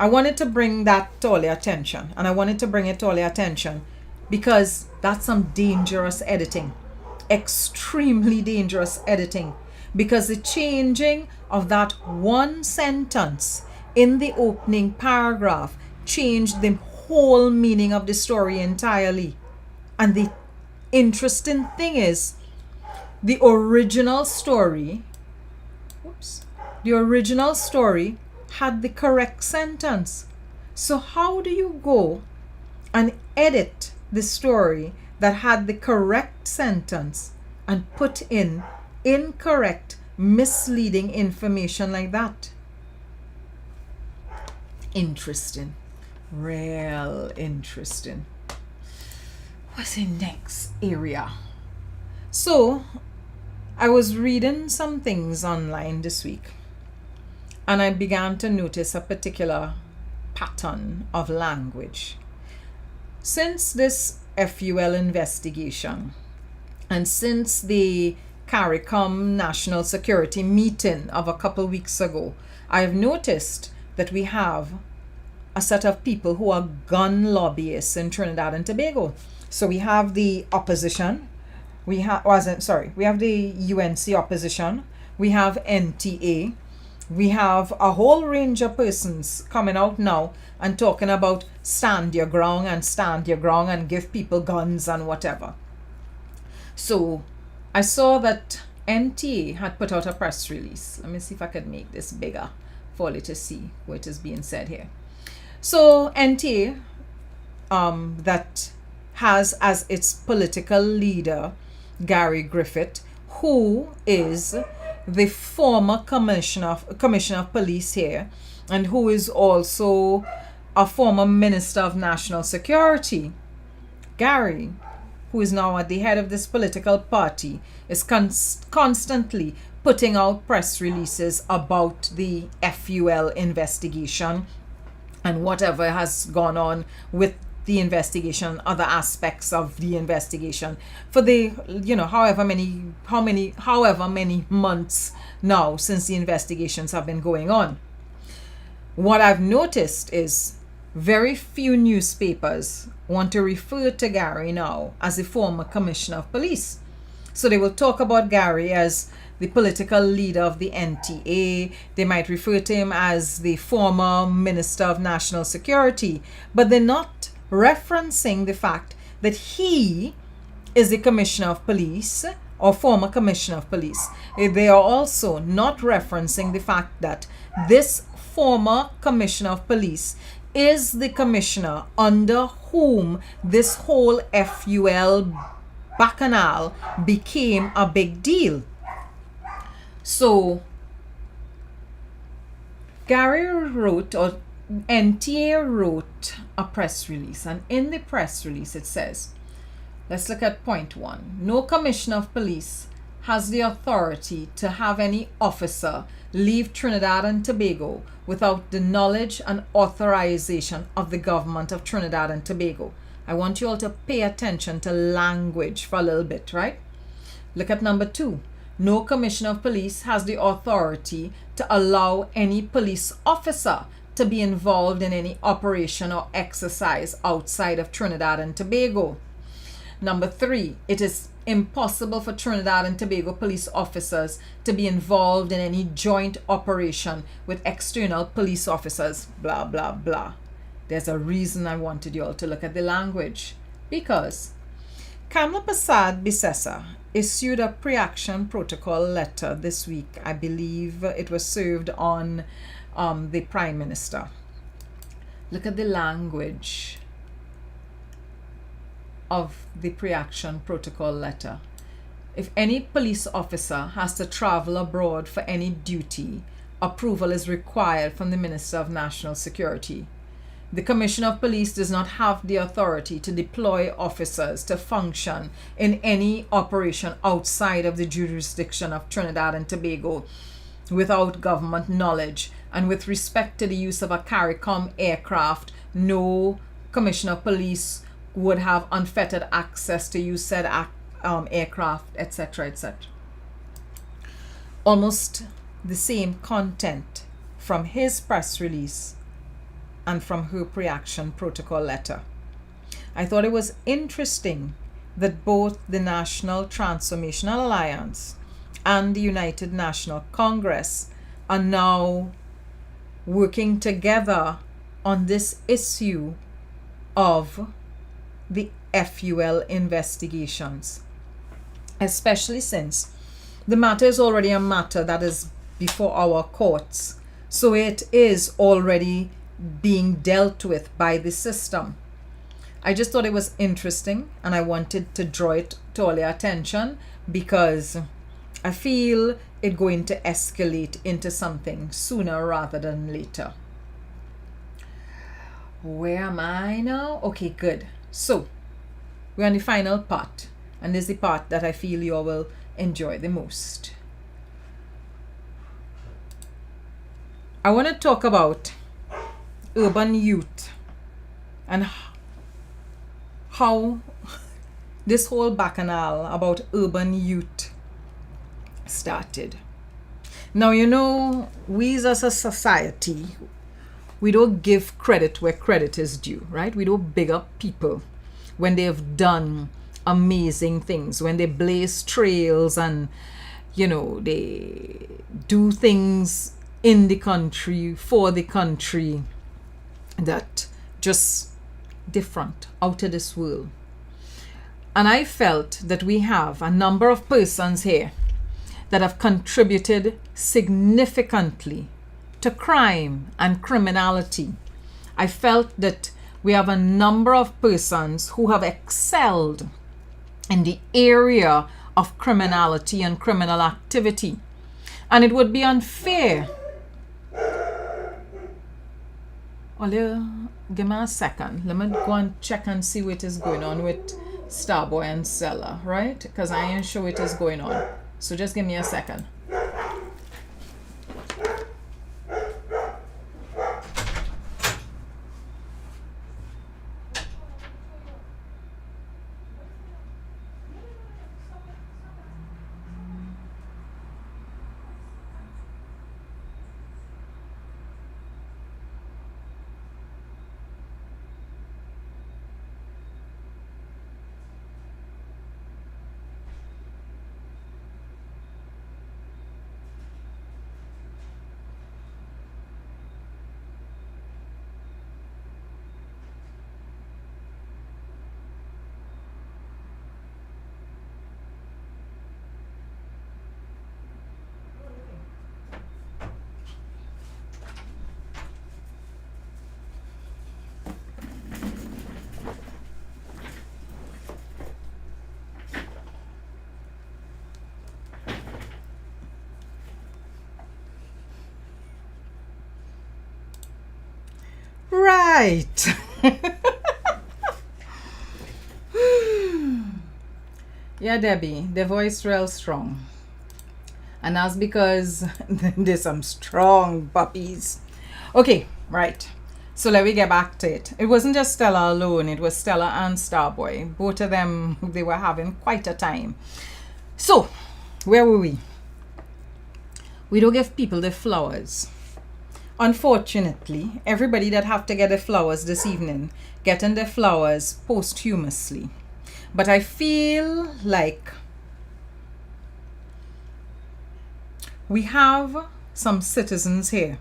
wanted to bring that to all your attention, and I wanted to bring it to all your attention because that's some dangerous editing, extremely dangerous editing, because the changing of that one sentence in the opening paragraph changed the whole meaning of the story entirely. And the interesting thing is, the original story Oops. The original story had the correct sentence. So how do you go and edit the story that had the correct sentence and put in incorrect, misleading information like that? Interesting. Real interesting. What's the next area? So, I was reading some things online this week, and I began to notice a particular pattern of language. Since this FUL investigation, and since the CARICOM National Security meeting of a couple weeks ago, I have noticed that we have a set of people who are gun lobbyists in Trinidad and Tobago. So we have the opposition, we have the UNC opposition, we have NTA, we have a whole range of persons coming out now and talking about stand your ground and give people guns and whatever. So I saw that NTA had put out a press release. Let me see if I could make this bigger for you to see what is being said here. So NTA, that has as its political leader Gary Griffith, who is the former commissioner of police here, and who is also a former minister of national security. Gary, who is now at the head of this political party, is constantly putting out press releases about the FUL investigation and whatever has gone on with the investigation, other aspects of the investigation for the, however many months now since the investigations have been going on. What I've noticed is very few newspapers want to refer to Gary now as the former commissioner of police. So they will talk about Gary as the political leader of the NTA. They might refer to him as the former Minister of National Security, but they're not referencing the fact that he is the Commissioner of Police or former Commissioner of Police. They are also not referencing the fact that this former Commissioner of Police is the commissioner under whom this whole FUL bacchanal became a big deal. So Gary wrote, or NTA wrote, a press release, and in the press release it says, let's look at point 1. No commissioner of police has the authority to have any officer leave Trinidad and Tobago without the knowledge and authorization of the government of Trinidad and Tobago. I want you all to pay attention to language for a little bit, right? Look at number 2. No commissioner of police has the authority to allow any police officer to be involved in any operation or exercise outside of Trinidad and Tobago. Number 3, it is impossible for Trinidad and Tobago police officers to be involved in any joint operation with external police officers, blah, blah, blah. There's a reason I wanted you all to look at the language. Because Kamla Prasad Bisesa issued a pre-action protocol letter this week. I believe it was served on the Prime Minister. Look at the language of the pre-action protocol letter. If any police officer has to travel abroad for any duty, approval is required from the Minister of National Security. The Commissioner of Police does not have the authority to deploy officers to function in any operation outside of the jurisdiction of Trinidad and Tobago without government knowledge. And with respect to the use of a CARICOM aircraft, no Commissioner of Police would have unfettered access to use said aircraft, etc., etc. Almost the same content from his press release and from her pre-action protocol letter. I thought it was interesting that both the National Transformational Alliance and the United National Congress are now working together on this issue of the FUL investigations, especially since the matter is already a matter that is before our courts. So it is already being dealt with by the system. I just thought it was interesting and I wanted to draw it to all your attention because I feel it going to escalate into something sooner rather than later. Where am I now? Okay, good. So we're on the final part, and this is the part that I feel you all will enjoy the most. I want to talk about urban youth and how this whole bacchanal about urban youth started. Now, you know, we as a society, we don't give credit where credit is due, right? We don't big up people when they have done amazing things, when they blaze trails and, you know, they do things in the country, for the country, that just different, out of this world. And I felt that we have a number of persons here that have contributed significantly to crime and criminality. I felt that we have a number of persons who have excelled in the area of criminality and criminal activity. And it would be unfair. Give me a second. Let me go and check and see what is going on with Starboy and Seller, right? Because I ain't sure what is going on. So just give me a second. Right. Yeah, Debbie, the voice real strong. And that's because there's some strong puppies. Okay, right. So let me get back to it. It wasn't just Stella alone. It was Stella and Starboy. Both of them, they were having quite a time. So, where were we? We don't give people the flowers. Unfortunately, everybody that have to get the flowers this evening, getting the flowers posthumously. But I feel like we have some citizens here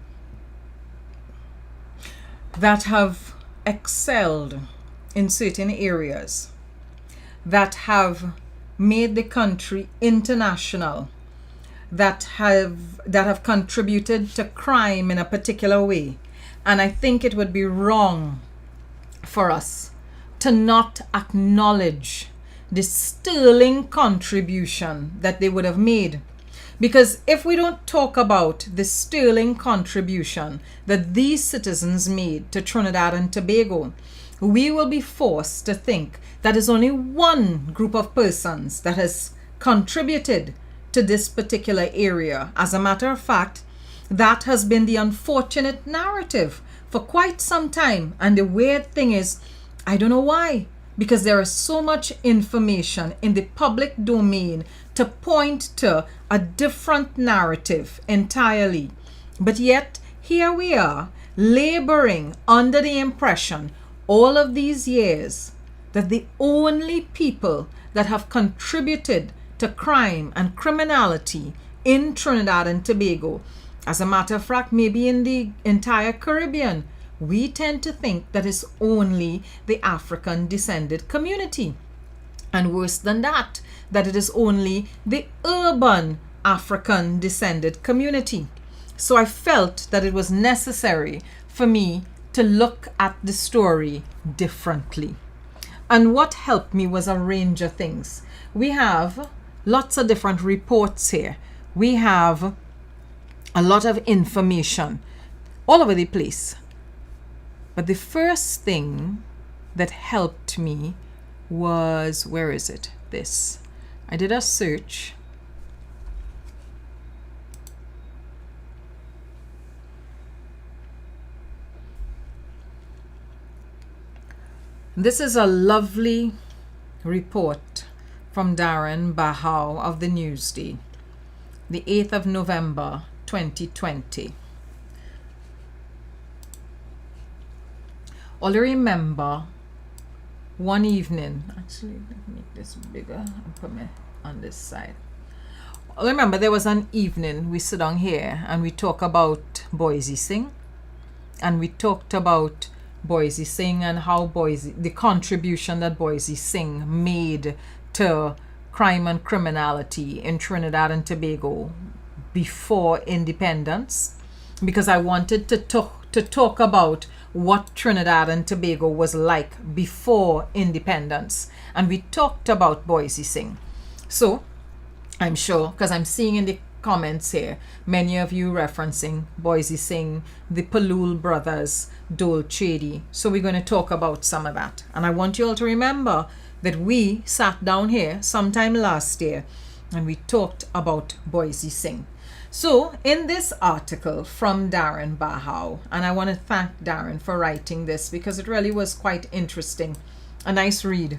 that have excelled in certain areas, that have made the country international, that have contributed to crime in a particular way. And I think it would be wrong for us to not acknowledge the sterling contribution that they would have made. Because if we don't talk about the sterling contribution that these citizens made to Trinidad and Tobago, we will be forced to think that is only one group of persons that has contributed to this particular area. As a matter of fact, that has been the unfortunate narrative for quite some time. And the weird thing is, I don't know why, because there is so much information in the public domain to point to a different narrative entirely. But yet, here we are, laboring under the impression all of these years that the only people that have contributed to crime and criminality in Trinidad and Tobago, as a matter of fact, maybe in the entire Caribbean, we tend to think that it's only the African descended community. And worse than that, that it is only the urban African descended community. So I felt that it was necessary for me to look at the story differently. And what helped me was a range of things. We have lots of different reports here. We have a lot of information all over the place. But the first thing that helped me was, where is it? This. I did a search. This is a lovely report from Darren Bahau of the Newsday, the 8th of November, 2020. All I remember one evening, actually, let me make this bigger and put me on this side. I remember there was an evening we sit down here and we talk about Boise Sing, and we talked about Boise Sing and how the contribution that Boise Sing made to crime and criminality in Trinidad and Tobago before independence, because I wanted to talk about what Trinidad and Tobago was like before independence. And we talked about Boise Sing. So I'm sure, because I'm seeing in the comments here, many of you referencing Boise Sing, the Palul brothers, Dole Chedi. So we're going to talk about some of that. And I want you all to remember that we sat down here sometime last year and we talked about Boise Sing. So in this article from Darren Bahau, and I want to thank Darren for writing this because it really was quite interesting, a nice read.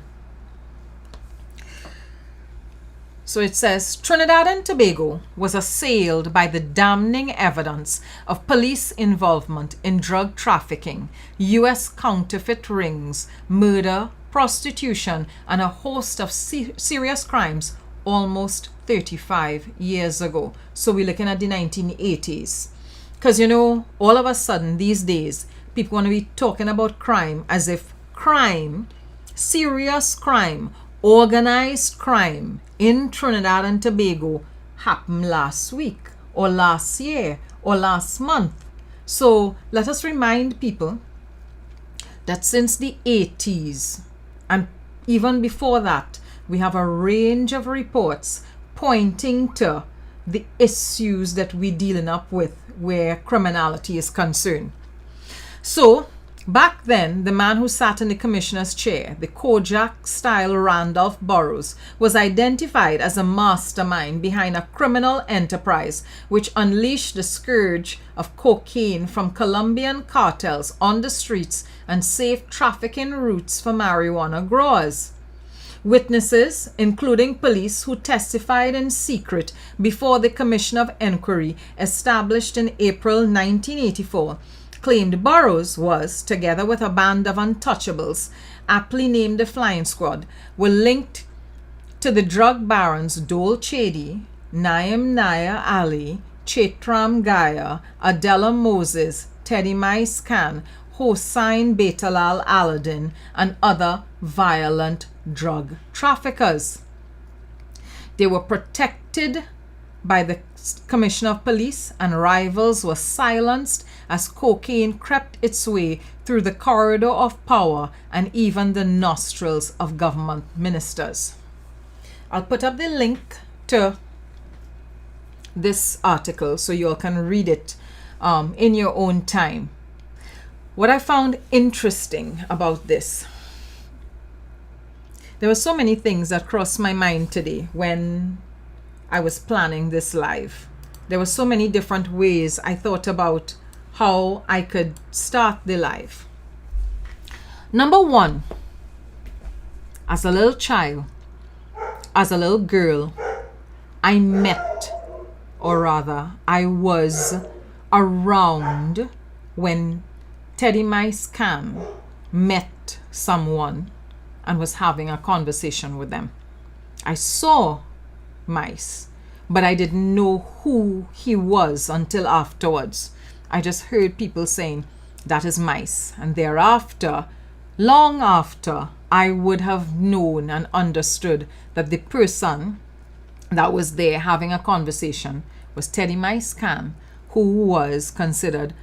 So it says, Trinidad and Tobago was assailed by the damning evidence of police involvement in drug trafficking, U.S. counterfeit rings, murder, prostitution, and a host of serious crimes almost 35 years ago. So we're looking at the 1980s. Because, you know, all of a sudden these days, people want to be talking about crime as if crime, serious crime, organized crime in Trinidad and Tobago happened last week or last year or last month. So let us remind people that since the 80s and even before that, we have a range of reports pointing to the issues that we're dealing up with where criminality is concerned. So back then, the man who sat in the commissioner's chair, the Kojak-style Randolph Burroughs, was identified as a mastermind behind a criminal enterprise which unleashed the scourge of cocaine from Colombian cartels on the streets and saved trafficking routes for marijuana growers. Witnesses, including police who testified in secret before the Commission of Inquiry established in April 1984, claimed Burroughs was, together with a band of untouchables, aptly named the Flying Squad, were linked to the drug barons Dole Chedi, Naim Naya Ali, Chetram Gaya, Adela Moses, Teddy Mais Khan, Hossein Betalal Aladdin, and other violent drug traffickers. They were protected by the Commissioner of Police, and rivals were silenced as cocaine crept its way through the corridor of power and even the nostrils of government ministers. I'll put up the link to this article so you all can read it in your own time. What I found interesting about this, there were so many things that crossed my mind today when I was planning this live. There were so many different ways I thought about how I could start the live. Number one, as a little child, as a little girl, I met, or rather, I was around when Teddy Mais Khan met someone and was having a conversation with them. I saw Mice, but I didn't know who he was until afterwards. I just heard people saying, that is Mice. And thereafter, long after, I would have known and understood that the person that was there having a conversation was Teddy Mais Khan, who was considered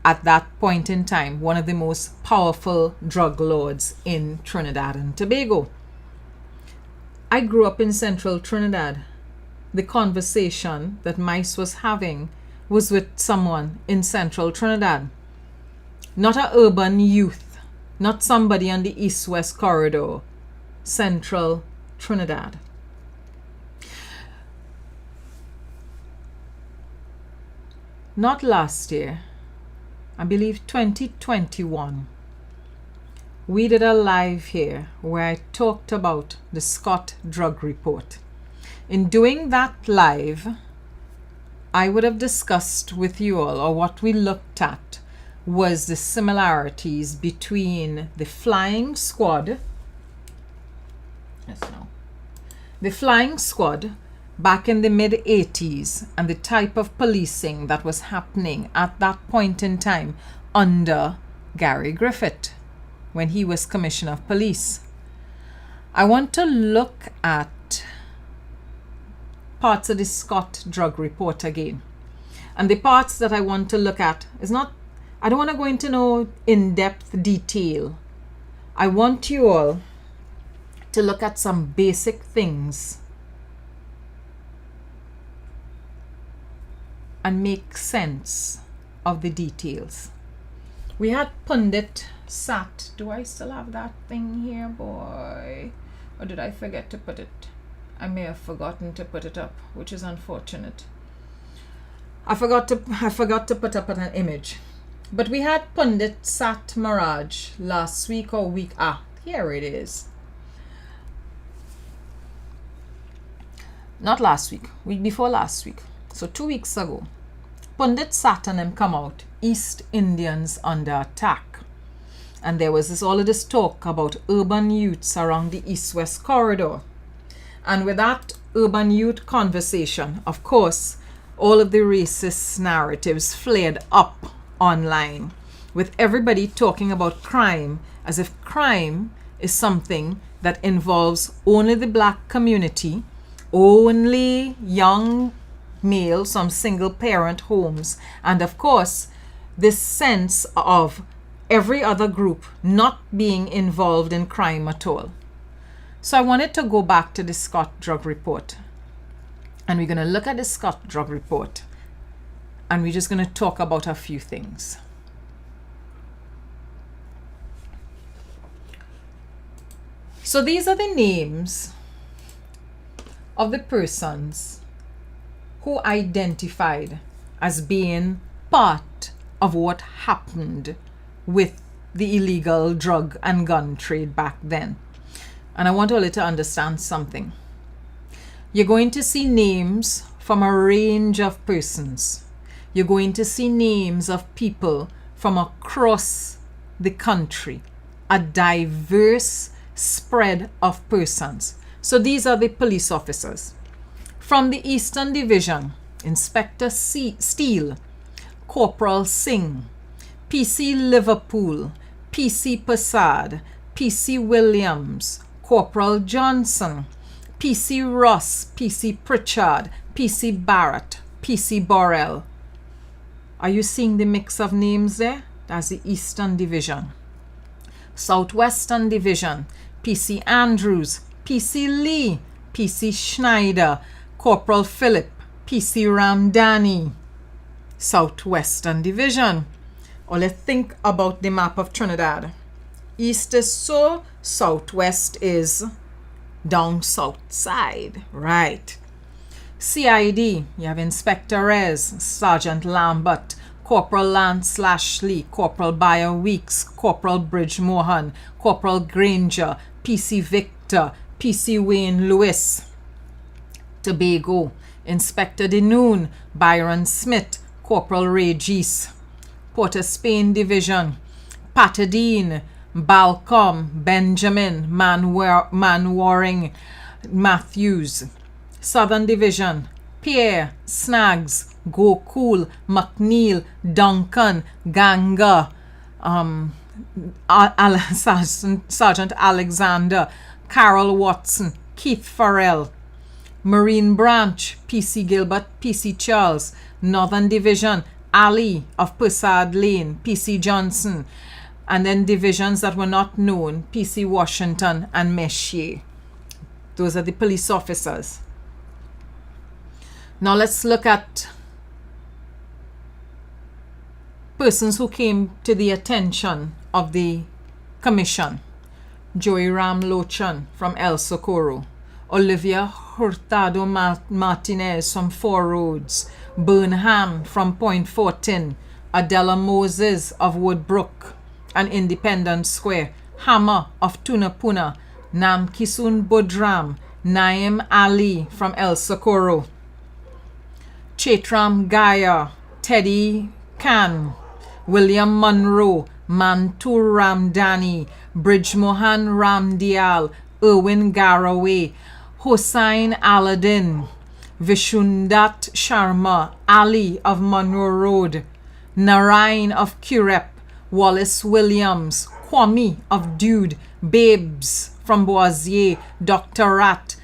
at that point in time one of the most powerful drug lords in Trinidad and Tobago. I grew up in central Trinidad. The conversation that Mice was having was with someone in central Trinidad, not an urban youth, not somebody on the east-west corridor, central Trinidad. Not last year, I believe 2021, we did a live here where I talked about the Scott drug report. In doing that live, I would have discussed with you all, or what we looked at was the similarities between the flying squad, the flying squad back in the mid-80s and the type of policing that was happening at that point in time under Gary Griffith when he was Commissioner of Police. I want to look at parts of the Scott drug report again. And the parts that I want to look at is not, I don't want to go into no in-depth detail. I want you all to look at some basic things and make sense of the details. We had Pundit Sat. Do I still have that thing here, boy? Or did I forget to put it? I may have forgotten to put it up, which is unfortunate. I forgot to put up an image. But we had Pundit Sat Maraj last week or week. Here it is. Not last week, week before last week. So 2 weeks ago, Pundit Sat and them come out, East Indians under attack. And there was all of this talk about urban youths around the east-west corridor. And with that urban youth conversation, of course, all of the racist narratives flared up online, with everybody talking about crime as if crime is something that involves only the black community, only young males from single parent homes, and of course this sense of every other group not being involved in crime at all. So I wanted to go back to the Scott drug report, and we're going to look at the Scott drug report, and we're just going to talk about a few things. So these are the names of the persons who identified as being part of what happened with the illegal drug and gun trade back then. And I want all to understand something. You're going to see names from a range of persons. You're going to see names of people from across the country, a diverse spread of persons. So these are the police officers. From the Eastern Division, Inspector Steele, Corporal Singh, PC Liverpool, PC Passad, PC Williams, Corporal Johnson, PC Ross, PC Pritchard, PC Barrett, PC Borrell. Are you seeing the mix of names there? That's the Eastern Division. Southwestern Division, PC Andrews, PC Lee, PC Schneider, Corporal Philip, PC Ramdani. Southwestern Division. Or let's think about the map of Trinidad. East is so, southwest is down south side, right? CID, you have Inspector Rez, Sergeant Lambert, Corporal Lance Lashley, Corporal Bayer Weeks, Corporal Bridge Mohan, Corporal Granger, PC Victor, PC Wayne Lewis. Tobago, Inspector Denoon, Byron Smith, Corporal Ray Geese. Port of Spain Division, Patadine, Balcom, Benjamin, Manwaring, Matthews. Southern Division, Pierre, Snags, Gokul, McNeil, Duncan, Ganga, Sergeant Alexander, Carol Watson, Keith Farrell. Marine Branch, PC Gilbert, PC Charles. Northern Division, Ali of Persad Lane, PC Johnson. And then divisions that were not known, PC Washington and Messier. Those are the police officers. Now let's look at persons who came to the attention of the commission. Joey Ramlochan from El Socorro. Olivia Hurtado Martinez from Four Roads. Burnham from Point Fortin. Adela Moses of Woodbrook and Independence Square. Hammer of Tunapuna. Namkisun Budram. Naim Ali from El Socorro. Chetram Gaya. Teddy Khan. William Monroe. Mantur Ramdani. Bridgemohan Ramdial. Irwin Garaway. Hossain Aladdin. Vishundat Sharma. Ali of Monroe Road. Narain of Curep. Wallace Williams. Kwame of Dude. Babes from Boisier. Dr. Rat.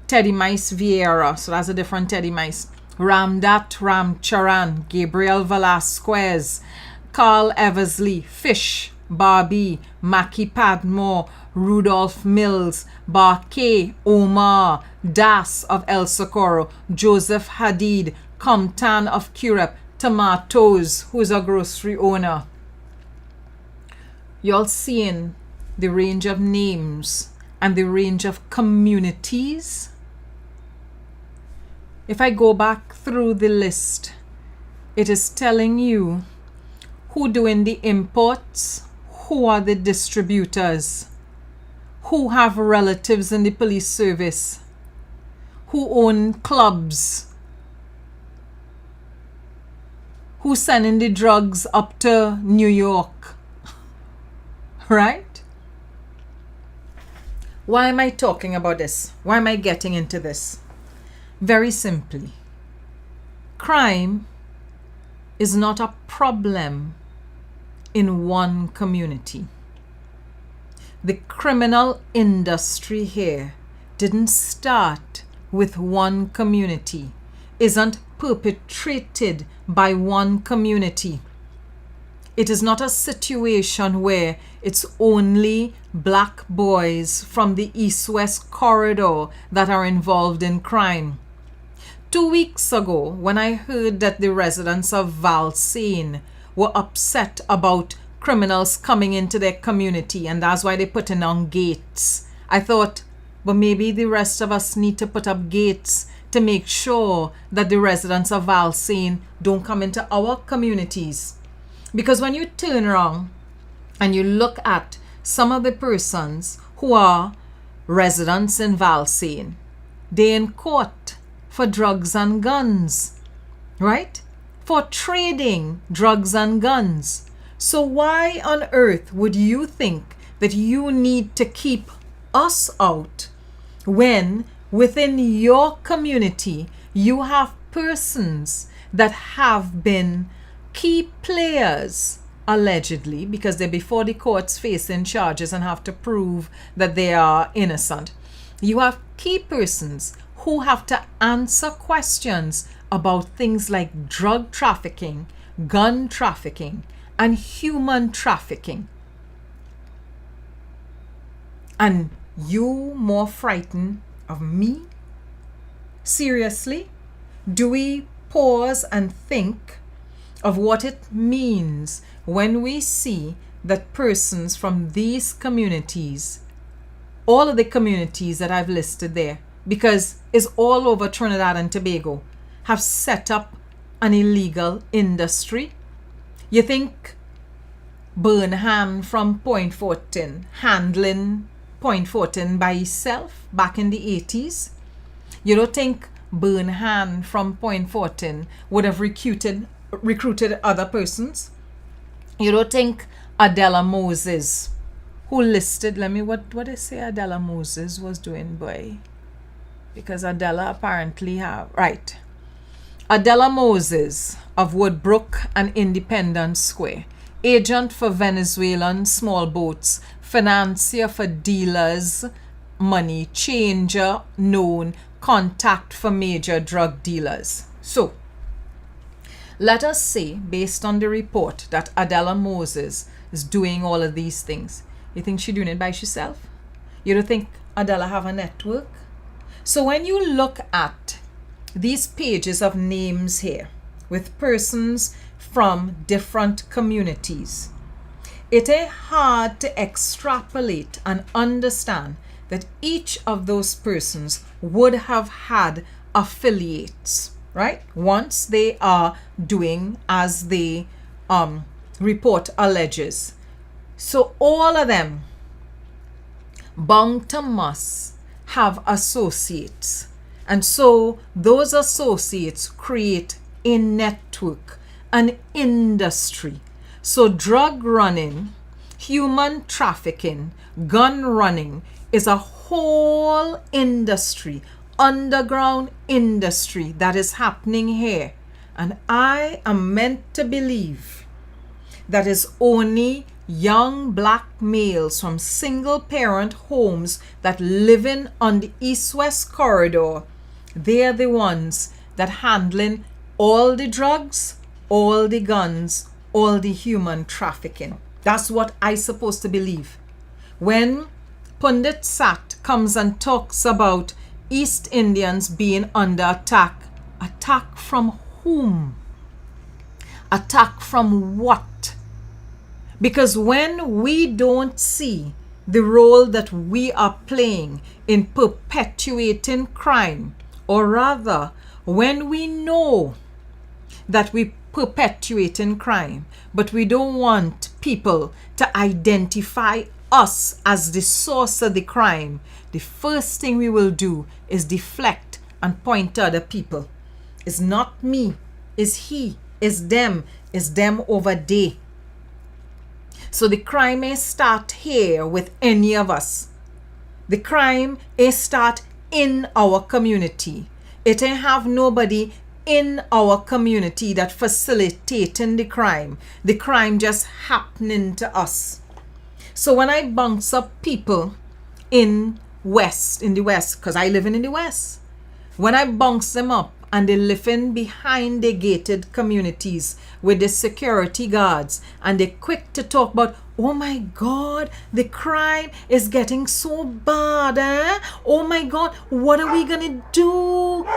Teddy Mice Vieira. So that's a different Teddy Mice. Ramdat Ramcharan. Gabriel Velasquez. Carl Eversley. Fish. Barbie. Mackie Padmore. Rudolph Mills. Barkay Omar. Das of El Socorro. Joseph Hadid. Compton of Curep. Tomatoes, who's a grocery owner. Y'all seeing the range of names and the range of communities? If I go back through the list, it is telling you who doing the imports, who are the distributors, who have relatives in the police service, who own clubs, who's sending the drugs up to New York, right? Why am I talking about this? Why am I getting into this? Very simply, crime is not a problem in one community. The criminal industry here didn't start with one community, isn't perpetrated by one community. It is not a situation where it's only black boys from the east-west corridor that are involved in crime. 2 weeks ago, when I heard that the residents of Valsain were upset about criminals coming into their community and that's why they're putting on gates, I thought, but maybe the rest of us need to put up gates to make sure that the residents of Valsain don't come into our communities. Because when you turn around and you look at some of the persons who are residents in Valsain, they're in court for drugs and guns, right? For trading drugs and guns. So why on earth would you think that you need to keep us out when within your community you have persons that have been key players, allegedly, because they're before the courts facing charges and have to prove that they are innocent. You have key persons who have to answer questions about things like drug trafficking, gun trafficking, and human trafficking. And you more frightened of me? Seriously? Do we pause and think of what it means when we see that persons from these communities, all of the communities that I've listed there, because it's all over Trinidad and Tobago, have set up an illegal industry? You think Burnham from Point Fortin handling Point Fortin by himself back in the 80s? You don't think Burnham from Point Fortin would have recruited other persons? You don't think Adela Moses, who listed, what they say Adela Moses was doing, boy? Because Adela apparently right. Adela Moses of Woodbrook and Independence Square, agent for Venezuelan small boats, financier for dealers, money changer known, contact for major drug dealers. So, let us say, based on the report, that Adela Moses is doing all of these things. You think she's doing it by herself? You don't think Adela have a network? So when you look at these pages of names here with persons from different communities, it is hard to extrapolate and understand that each of those persons would have had affiliates, right? Once they are doing as the report alleges. So all of them bound to must have associates. And so those associates create a network, an industry. So drug running, human trafficking, gun running is a whole industry, underground industry that is happening here. And I am meant to believe that is only young black males from single parent homes that living on the east-west corridor. They are the ones that handling all the drugs, all the guns, all the human trafficking. That's what I supposed to believe. When Pundit Sat comes and talks about East Indians being under attack, attack from whom? Attack from what? Because when we don't see the role that we are playing in perpetuating crime, or rather, when we know that we perpetuating crime, but we don't want people to identify us as the source of the crime, the first thing we will do is deflect and point to other people. It's not me, it's he, it's them over there. So the crime may start here with any of us. The crime may start in our community. It ain't have nobody in our community that facilitating the crime. The crime just happening to us. So when I bounce up people in the West, because I live in the West, when I bounce them up and they living behind the gated communities with the security guards, and they're quick to talk about, oh my God, the crime is getting so bad, eh? Oh my God, what are we gonna do?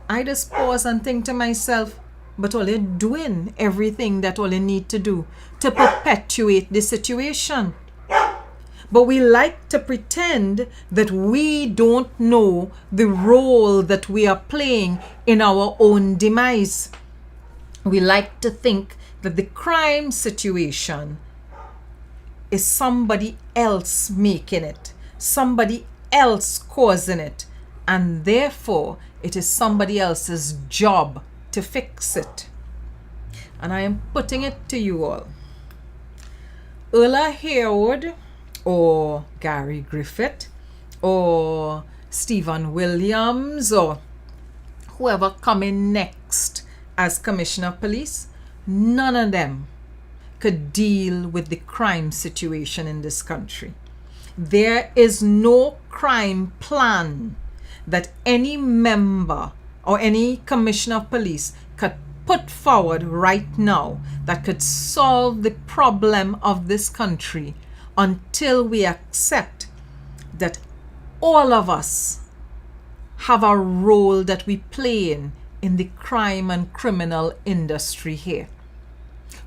I just pause and think to myself, but all they're doing everything that all they need to do to perpetuate the situation. But we like to pretend that we don't know the role that we are playing in our own demise. We like to think that the crime situation is somebody else making it, somebody else causing it, and therefore it is somebody else's job to fix it. And I am putting it to you all. Ulla Harewood, or Gary Griffith, or Stephen Williams, or whoever coming next as Commissioner of Police, none of them could deal with the crime situation in this country. There is no crime plan that any member or any Commissioner of Police could put forward right now that could solve the problem of this country until we accept that all of us have a role that we play in the crime and criminal industry here.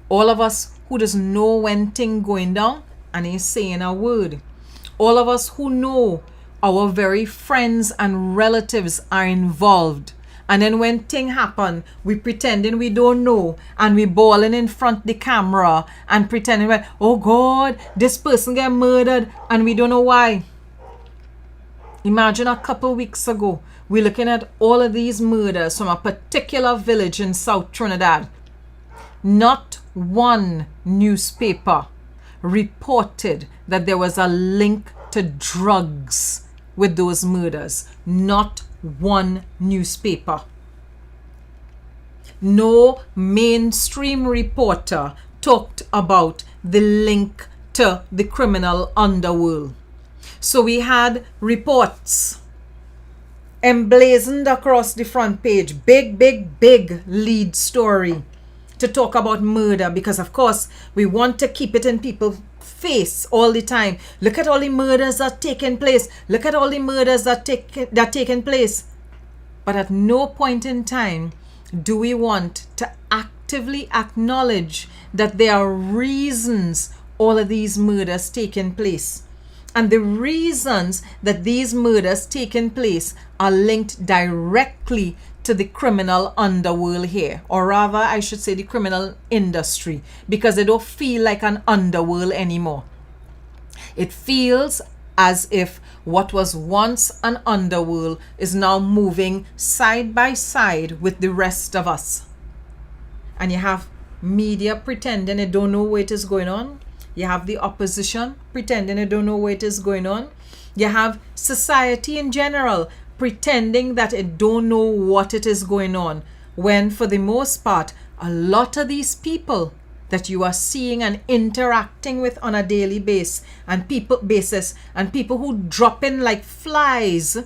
All of us who doesn't know when things going down and ain't saying a word. All of us who know our very friends and relatives are involved. And then when things happen, we pretending we don't know, and we bawling in front the camera and pretending, oh God, this person get murdered and we don't know why. Imagine a couple weeks ago, we're looking at all of these murders from a particular village in South Trinidad. Not one newspaper reported that there was a link to drugs with those murders. Not one newspaper. No mainstream reporter talked about the link to the criminal underworld. So we had reports emblazoned across the front page. Big, big, big lead story to talk about murder, because of course we want to keep it in people's face all the time. Look at all the murders that are taking place. Look at all the murders that taking place. But at no point in time do we want to actively acknowledge that there are reasons all of these murders taking place. And the reasons that these murders taking place are linked directly to the criminal underworld here, or rather I should say the criminal industry, because they don't feel like an underworld anymore. It feels as if what was once an underworld is now moving side by side with the rest of us. And you have media pretending they don't know what is going on. You have the opposition pretending they don't know what is going on. You have society in general pretending that it don't know what it is going on, when for the most part a lot of these people that you are seeing and interacting with on a daily basis and people who drop in like flies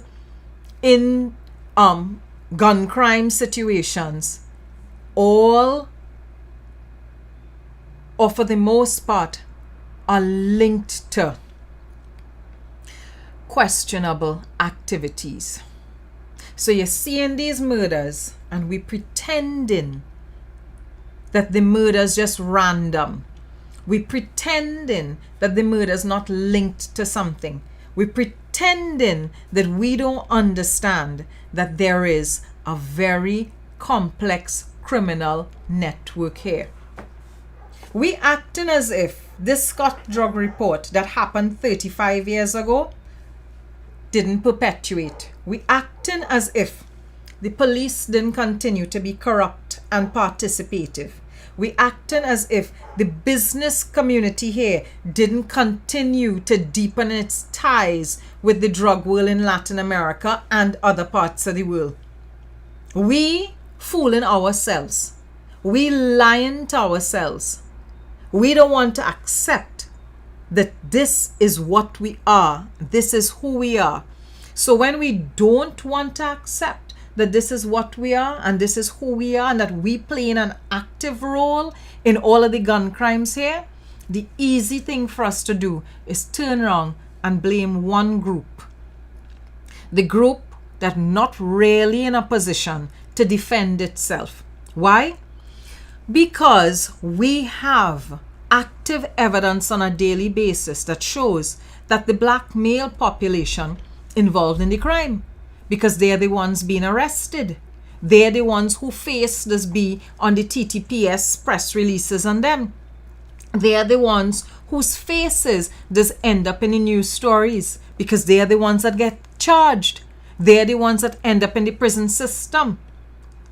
in gun crime situations, all or for the most part are linked to questionable activities. So you're seeing these murders and we pretending that the murder is just random. We pretending that the murder is not linked to something. We pretending that we don't understand that there is a very complex criminal network here. We acting as if this Scott drug report that happened 35 years ago didn't perpetuate. We acting as if the police didn't continue to be corrupt and participative. We acting as if the business community here didn't continue to deepen its ties with the drug world in Latin America and other parts of the world. We fooling ourselves. We lying to ourselves. We don't want to accept that this is what we are. This is who we are. So when we don't want to accept that this is what we are and this is who we are and that we play an active role in all of the gun crimes here, the easy thing for us to do is turn around and blame one group. The group that not really in a position to defend itself. Why? Because we have active evidence on a daily basis that shows that the black male population involved in the crime, because they're the ones being arrested. They're the ones who face this be on the TTPS press releases on them. They're the ones whose faces does end up in the news stories, because they're the ones that get charged. They're the ones that end up in the prison system.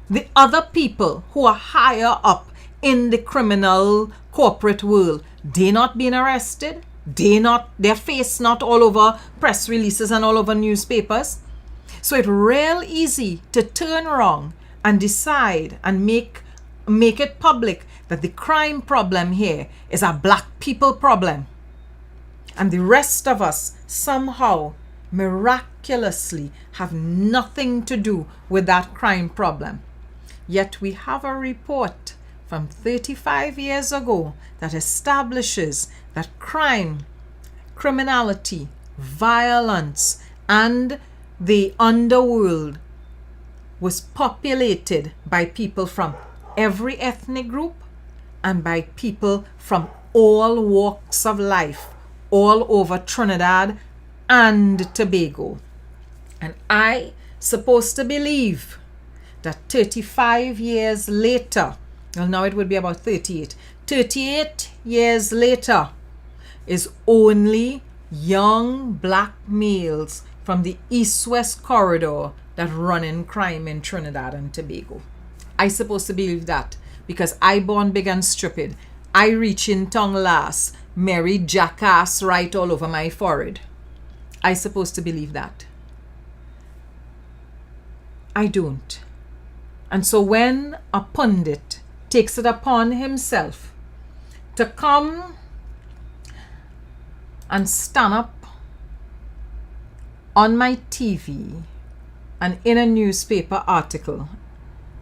The other people who are higher up in the criminal corporate world, they're not being arrested. Their face not all over press releases and all over newspapers. So it's real easy to turn around and decide and make it public that the crime problem here is a black people problem. And the rest of us somehow miraculously have nothing to do with that crime problem. Yet we have a report from 35 years ago that establishes that crime, criminality, violence, and the underworld was populated by people from every ethnic group and by people from all walks of life all over Trinidad and Tobago. And I supposed to believe that 35 years later, well, now it would be about 38 years later, is only young black males from the east-west corridor that run in crime in Trinidad and Tobago. I supposed to believe that because I born big and stupid. I reach in tongue last, Mary jackass right all over my forehead. I supposed to believe that. I don't. And so when a pundit takes it upon himself to come and stand up on my TV and in a newspaper article,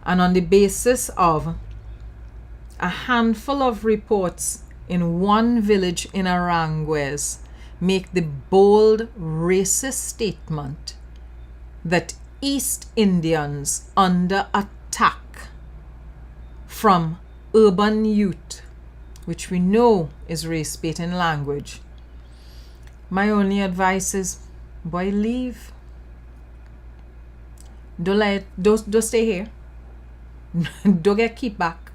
and on the basis of a handful of reports in one village in Aranguez, make the bold racist statement that East Indians under attack from urban youth, which we know is race-baiting language. My only advice is, boy, leave. Don't stay here. Don't get keep back.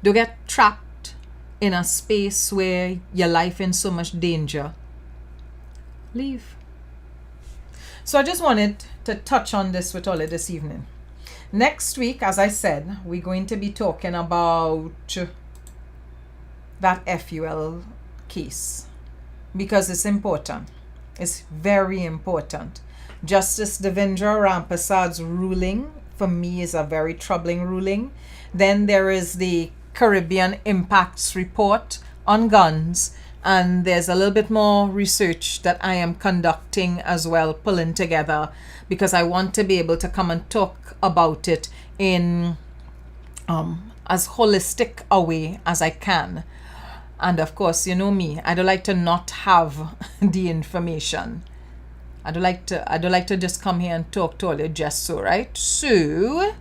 Don't get trapped in a space where your life in so much danger. Leave. So I just wanted to touch on this with all of this evening. Next week, as I said, we're going to be talking about that FUL case because it's important. It's very important. Justice Devendra Rampasad's ruling, for me, is a very troubling ruling. Then there is the Caribbean Impacts Report on guns, and there's a little bit more research that I am conducting as well, pulling together, because I want to be able to come and talk about it in as holistic a way as I can. And of course, you know me, I don't like to not have the information. I don't like to just come here and talk to all you just so, right? So,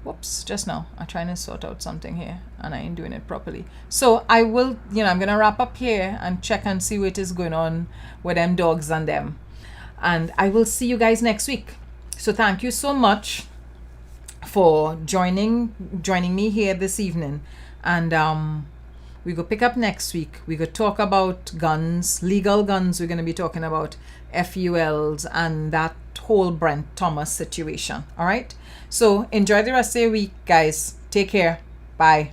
whoops, just now I'm trying to sort out something here and I ain't doing it properly. So I will, I'm gonna wrap up here and check and see what is going on with them dogs and them. And I will see you guys next week. So thank you so much for joining me here this evening. And we go pick up next week. We go talk about guns, legal guns. We're going to be talking about FULs and that whole Brent Thomas situation. All right. So enjoy the rest of your week, guys. Take care. Bye.